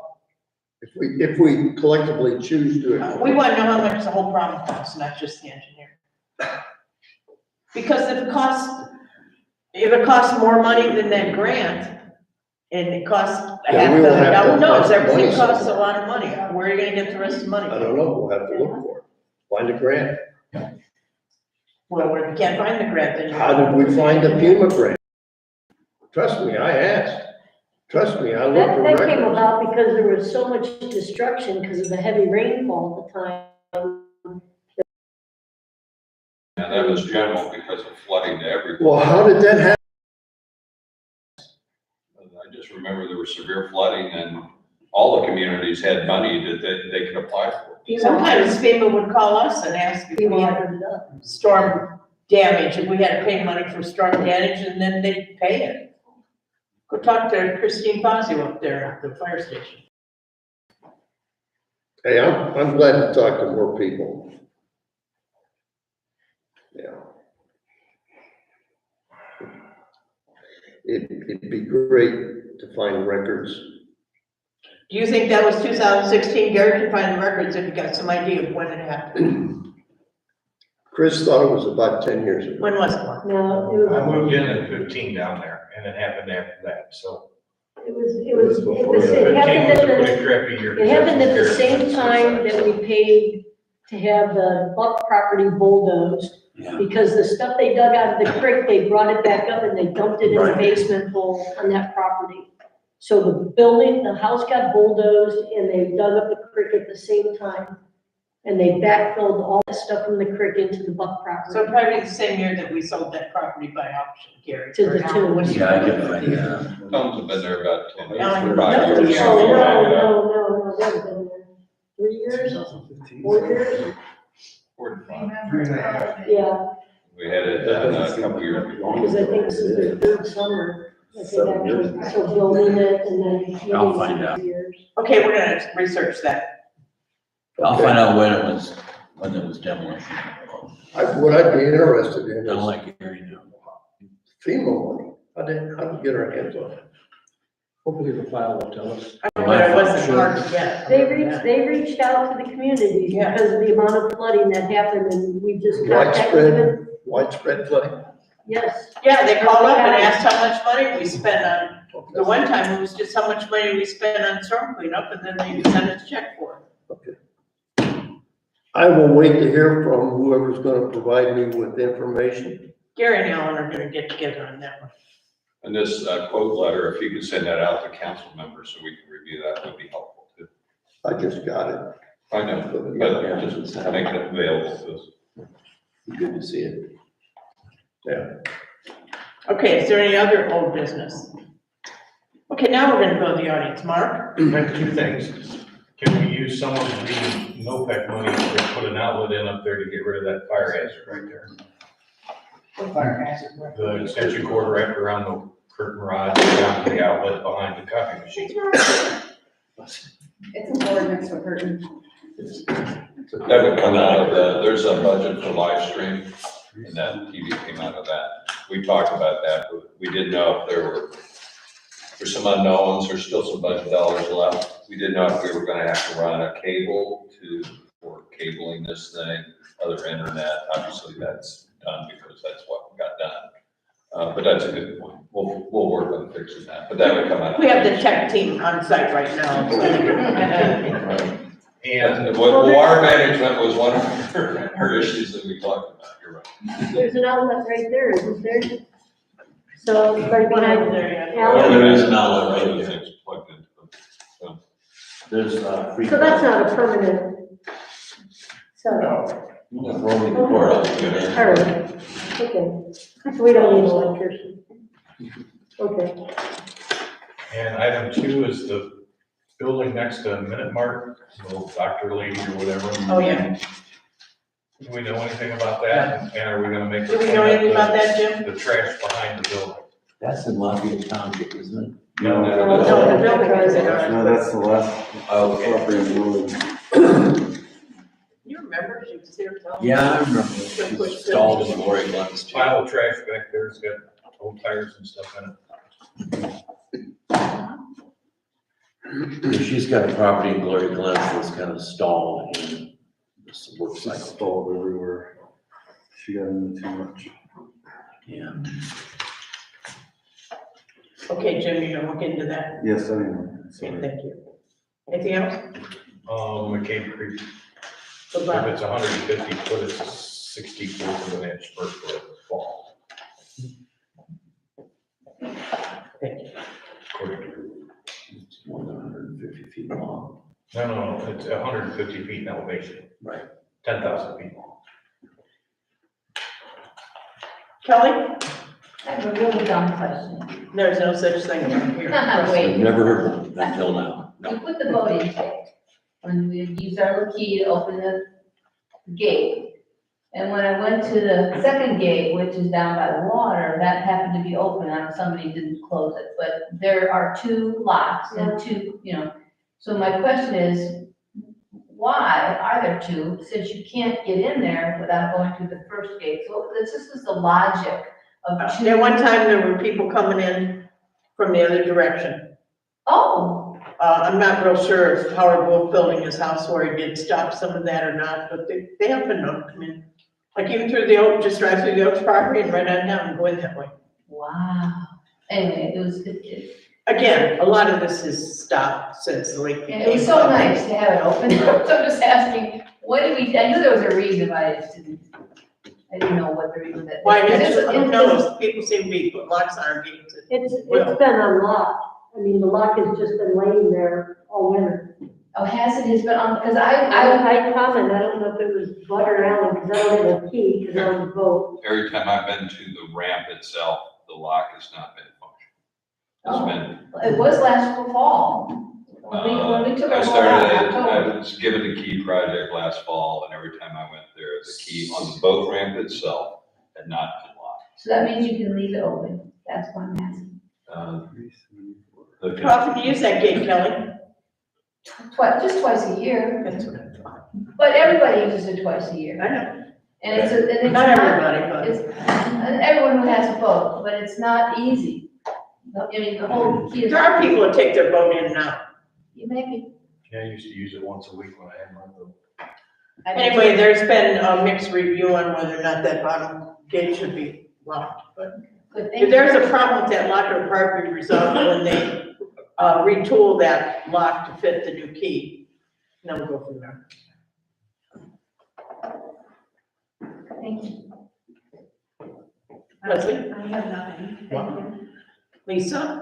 If we collectively choose to.
we wanna know how much the whole problem costs, not just the engineer. Because if it costs more money than that grant, and it costs
Yeah, we will have to
who knows,
find
everything
money
costs a
somewhere.
lot of money. Where are you gonna get the rest of the money?
I don't know, we'll have to look for it, find a grant.
Well, we can't find the grant, then you.
How did we find the FEMA grant? Trust me, I asked. Trust me, I looked for
That came
records.
about because there was so much destruction because of the heavy rainfall at the time.
And that was general because of flooding to everywhere.
Well, how did that happen?
I just remember there was severe flooding and all the communities had money that they could apply for.
Sometimes FEMA would call us and ask if we had storm damage, if we had to pay money for storm damage, and then they'd pay it. Go talk to Christine Fazio up there at the fire station.
Hey, I'm glad to talk to more people. Yeah. It'd be great to find records.
Do you think that was 2016? Gary can find the records if you got some idea of when it happened.
Chris thought it was about 10 years ago.
When was it?
No, it
I
was,
moved in at 15 down there, and it happened after that, so.
it was, it
15
was,
was
it
a
happened
pretty
at
crappy year.
the, it happened at the same time that we paid to have the Buck property bulldozed. Because the stuff they dug out of the creek, they brought it back up and they dumped it in the
Right.
basement hole on that property. So the house got bulldozed and they dug up the creek at the same time. And they backfilled all that stuff from the creek into the Buck property.
So probably the same year that we sold that property by auction, Gary.
To the tune.
Yeah, I can find that.
Homes have been there about 10 years,
No,
5
no,
years.
Oh, no, that was been there 3 years, 4 years,
45.
yeah,
We had it done a couple years before.
because I think this is their third summer. That they've actually, so building it and then.
I'll find out.
Years.
Okay, we're gonna research that.
I'll find out when it was demolished.
What I'd be interested in
Don't
is
like Gary to.
FEMA money. How did we get our hands on it?
Hopefully the file will tell us.
But it wasn't hard to get.
They reached out to the communities
Yeah.
because of the amount of flooding that happened and we just contacted them.
Widespread flooding?
Yes.
Yeah, they called up and asked how much money we spent on, the one time it was just how much money we spent on storm cleanup, and then they sent us a check for it.
Okay. I will wait to hear from whoever's gonna provide me with information.
Gary and Alan are gonna get together on that one.
And this quote letter, if you could send that out to council members so we can review that, would be helpful too.
I just got it.
I know, but just make it available to us.
Good to see it.
Yeah.
Okay, is there any other old business? Okay, now we're gonna go to the audience. Mark?
I have 2 things. Can we use some of the NOPEC money to put an outlet in up there to get rid of that fire hazard right there?
What fire hazard?
The extension cord wrapped around the curtain rod down to the outlet behind the coffee machine.
It's a board next to a curtain.
That would come out of there's a budget for live stream, and that TV came out of that. We talked about that, but we didn't know if there were There's some unknowns, there's still some budget dollars left. We didn't know if we were gonna have to run a cable for cabling this thing, other internet. Obviously, that's done because that's what got done. But that's a good point. We'll work on fixing that, but that would come out.
We have the tech team on site right now.
And
And water management was one of her issues that we talked about, you're right.
There's an outlet right there, isn't there? So, right behind
Over there, yeah.
Alan.
There is an outlet right here.
Everything's plugged into them. So,
There's, free.
So that's not a permanent. So,
Throw me the cord up.
all right, okay. So we don't need an electrician. Okay.
And item 2 is the building next to Minute Mart, little doctor lady or whatever.
Oh, yeah.
Do we know anything about that? And are we gonna make?
Do we know anything about that, Jim?
The trash behind the building.
That's in Lafayette Township, isn't it?
No, the building is in ours.
No, that's the last property in the road.
You remember, she was here telling.
Yeah, I remember. It's stalled in Lori Glenn's too.
Pile of trash back there, it's got old tires and stuff in it.
She's got a property in Glory Glen that's kind of stalled in this work
It's
cycle.
stalled everywhere. She got into too much.
Yeah.
Okay, Jim, you're gonna look into that.
Yes, I know.
Okay,
Sorry.
thank you. Anything else?
McCabe Creek,
What
if
about-
it's 150 foot, it's 64th of an inch per foot fall. According to,
It's more than 150 feet long.
no, it's 150 feet in elevation.
Right.
10,000 feet long.
Kelly,
I have a really dumb question.
there's no such thing around here.
I've
Wait,
never heard one until now.
you put the boat intake, when we used our little key to open the gate. And when I went to the second gate, which is down by the water, that happened to be open, somebody didn't close it, but there are 2 locks and 2, So my question is, why are there 2, since you can't get in there without going through the first gate? So this is the logic of 2.
At one time, there were people coming in from the other direction.
Oh,
I'm not real sure if Howard Wolf building his house where he did stop some of that or not, but they have been known to come in. Like even through the Oak, just drive through the Oaks property and right on down and go in that way.
wow. Anyway,
Again, a lot of this is stopped since the lake became.
and it was so
public.
nice to have it open, so I'm just asking, what did we, I knew there was a reason why I didn't know what the reason that.
Why,
Because
who knows, people seem to be putting locks on our gates.
It's been unlocked. I mean, the lock has just been laying there all winter.
Oh, has it, has been on, because
I comment, I don't know if it was Bud or Alan, because I don't have a key, because I was both.
Every time I've been to the ramp itself, the lock has not been functional. It's been,
it was last fall. When we took
I
our.
started, I was given the key project last fall, and every time I went there, the key on the boat ramp itself had not been locked.
So that means you can leave it open, that's what I'm asking.
How often do you use that gate, Kelly?
Just twice a year,
That's what I thought.
but everybody uses it twice a year.
I know.
And it's
Not everybody, but.
It's, and everyone who has a boat, but it's not easy. I mean, the whole key is.
There are people that take their boat in and out.
Maybe.
Yeah, I used to use it once a week when I had my boat.
Anyway, there's been a mixed review on whether or not that bottom gate should be locked, but
Good,
if there's a problem with that lock, it'll probably be resolved when they retool that lock to fit the new key. And then we'll go from there.
Thank you.
Leslie?
I have nothing, thank you.
Lisa?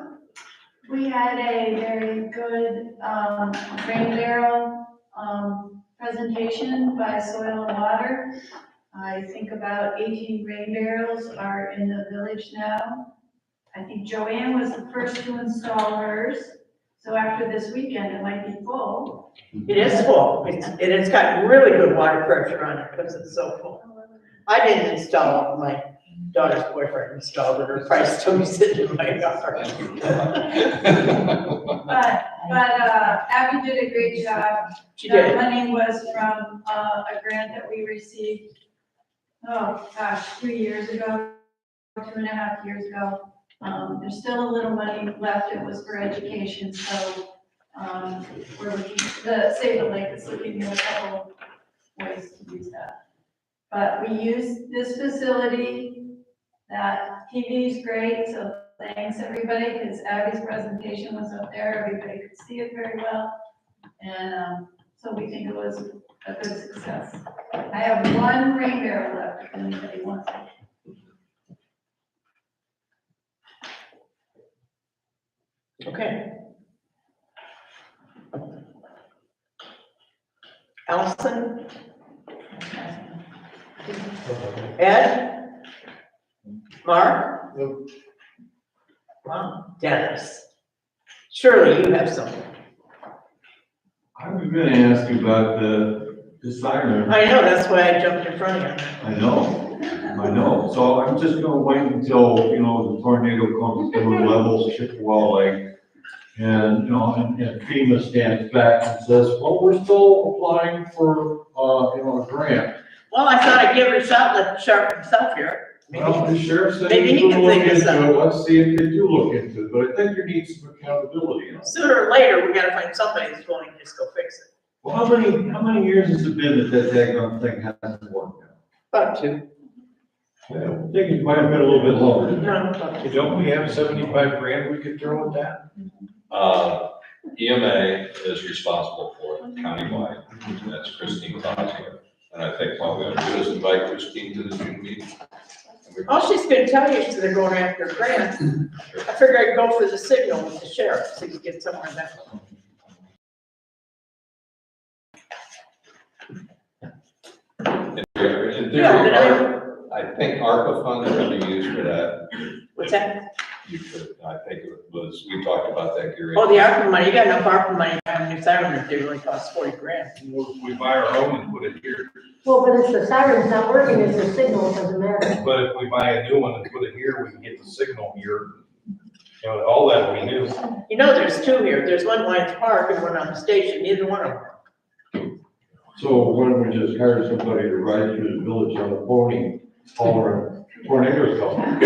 We had a very good, rain barrel, presentation by Soil and Water. I think about 18 rain barrels are in the village now. I think Joanne was the first to install hers, so after this weekend, it might be full.
It is full. It's got really good water pressure on it because it's so full. I didn't install it, my daughter's boyfriend installed it, or probably still be sitting in my yard.
But Abby did a great job.
She did.
That money was from, a grant that we received, oh gosh, 2 years ago, 2.5 years ago. There's still a little money left, it was for education, so, we're looking, Save the Lake is looking at a couple ways to use that. But we use this facility, that TV is great, so thanks everybody, because Abby's presentation was up there, everybody could see it very well. And, so we think it was a good success. I have one rain barrel left, if anybody wants it.
Okay. Allison? Ed? Mark? Wow, Dennis. Surely you have something.
I was gonna ask you about the siren.
I know, that's why I jumped in front of you.
I know. So I'm just gonna wait until, the tornado comes through levels Chippewa Lake. And, and FEMA stands back and says, well, we're still applying for, a grant.
Well, I thought I'd give it a shot, let the sheriff himself hear.
Well, the sheriff said
Maybe
he's
he
gonna
can
look
figure this
into
out.
it. Let's see if they do look into it, but I think there needs some accountability.
Sooner or later, we gotta find somebody who's willing to just go fix it.
Well, how many years has it been that daggone thing hasn't worked out?
About 2.
Yeah, I think it might have been a little bit longer.
No, about 2.
Don't we have 75 grand we could throw at that?
EMA is responsible for it countywide, and that's Christine Fazio. And I think what we're gonna do is invite Christine to the June meeting.
All she's gonna tell you is they're going after a grant. I figure I'd go for the signal with the sheriff, so you get somewhere in that.
In theory,
Yeah,
I think ARPA funds are gonna be used for that.
What's that?
You could, I think it was, we talked about that, Gary.
Oh, the ARPA money, you got enough ARPA money to have a new siren, it only costs 40 grand.
We buy our own and put it here.
Well, but if the siren's not working, it's the signal, it doesn't matter.
But if we buy a new one and put it here, we can get the signal here. All that we knew.
You know, there's 2 here, there's one Lions Park and one on the station, neither one of them.
So why don't we just hire somebody to ride through the village on a pony, hollering tornadoes coming?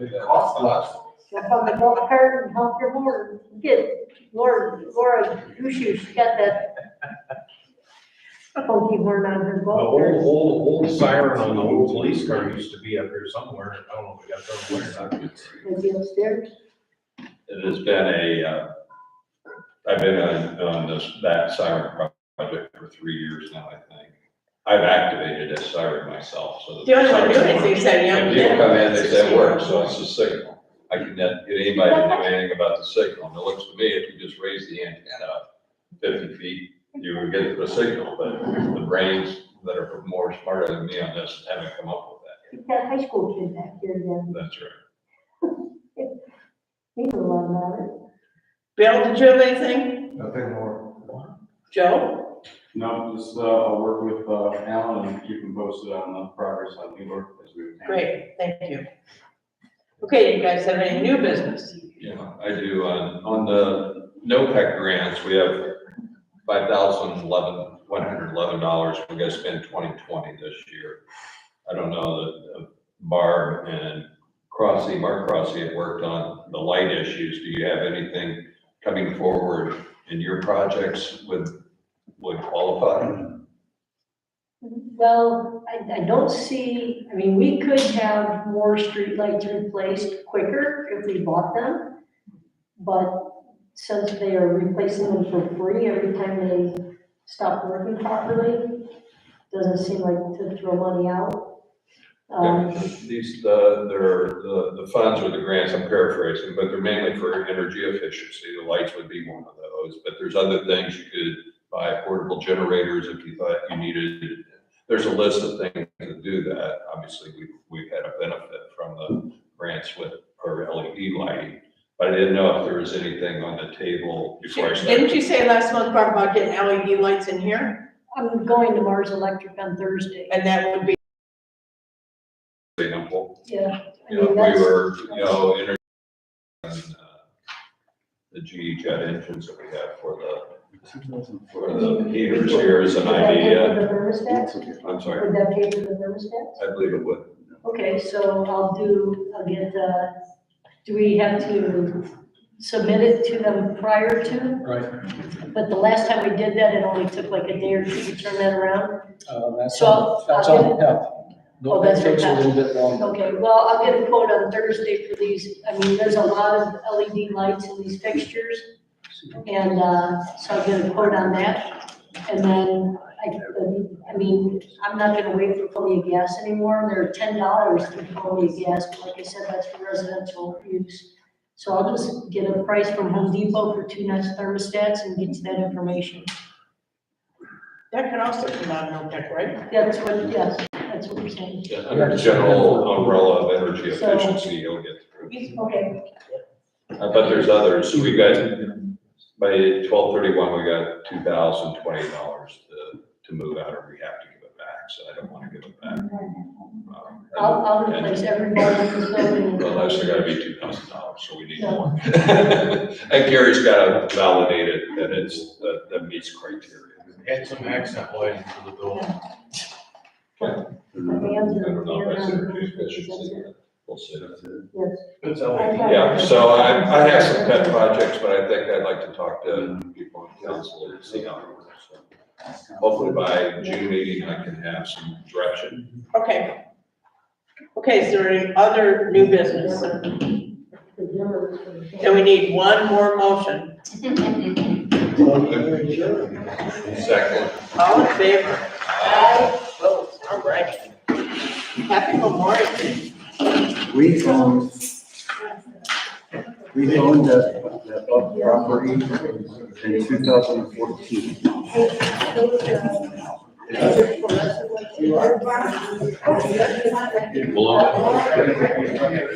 It costs less.
Jump on the golf cart and help your board. Get Laura Gushu, she got that funky horn on her
The
golf cart.
old siren on the old police car used to be up here somewhere. I don't know if we got thrown away or not.
Is he upstairs?
It has been I've been on that siren project for 3 years now, I think. I've activated a siren myself, so.
The only one doing anything is that young
When
kid.
people come in, they say it works, so it's a signal. I can get anybody to do anything about the signal. And it looks to me, if you just raise the antenna 50 feet, you will get the signal, but the brains that are more smarter than me on this haven't come up with that
You've got a high school kid back here again.
yet. That's right.
He knows a lot about it.
Bill, did you have anything?
Nothing more.
Joe?
No, just, I'll work with, Alan and keep him posted on the progress on New as we.
Great, thank you. Okay, you guys have any new business?
Yeah, I do. On the NOPEC grants, we have $5,111. We're gonna spend 2020 this year. I don't know that Barb and Mark Crossy had worked on the light issues. Do you have anything coming forward in your projects would qualify?
Well, I don't see, I mean, we could have more streetlights replaced quicker if we bought them. But since they are replacing them for free every time they stop working properly, doesn't seem like to throw money out.
The funds or the grants, I'm paraphrasing, but they're mainly for energy efficiency. The lights would be one of those, but there's other things you could buy, portable generators if you thought you needed. There's a list of things to do that. Obviously, we've had a benefit from the grants with our LED lighting, but I didn't know if there was anything on the table before I started.
Didn't you say last month, Barb, about getting LED lights in here?
I'm going to Mars Electric on Thursday.
And that would be.
Example.
Yeah. I
You know,
mean,
we
that's-
were, energy, and, the GE jet engines that we have for the heaters here is an
Would that pay for
idea.
the thermostats?
I'm sorry,
Would that pay for the thermostats?
I believe it would.
Okay, so I'll get, do we have to submit it to them prior to?
Right.
But the last time we did that, it only took like a day or two to turn that around.
That's
So
on, that's
I'll
on PEP.
Oh,
No,
that's
that takes a
for PEP.
little bit longer.
Okay, well, I'll get a quote on Thursday for these. I mean, there's a lot of LED lights in these fixtures. And, so I'll get a quote on that. And then, I mean, I'm not gonna wait for Columbia Gas anymore. They're $10 for Columbia Gas, but like I said, that's for residential use. So I'll just get a price from Home Depot for 2 Nest thermostats and get you that information.
That can also come out of OPEC, right?
That's what, yes, that's what we're saying.
Yeah, under the general umbrella of energy efficiency, you'll get through.
Okay.
But there's others, we got, by 12/31, we got $2,028 to move out, or we have to give it back, so I don't wanna give it back.
I'll replace every bulb in this building.
Well, that's gotta be $2,000, so we need more. And Gary's gotta validate it, that it's, that meets criteria.
Add some accent lighting to the building.
I don't know if that's energy efficiency, we'll see.
It's LED.
Yeah, so I have some pet projects, but I think I'd like to talk to people in council and see how it works. So hopefully by June meeting, I can have some direction.
Okay. Okay, is there any other new business? Then we need one more motion.
Second.
All in favor? Aye. Opposed? All right. Happy Memorial Day.
We owned that property in 2014.
Below.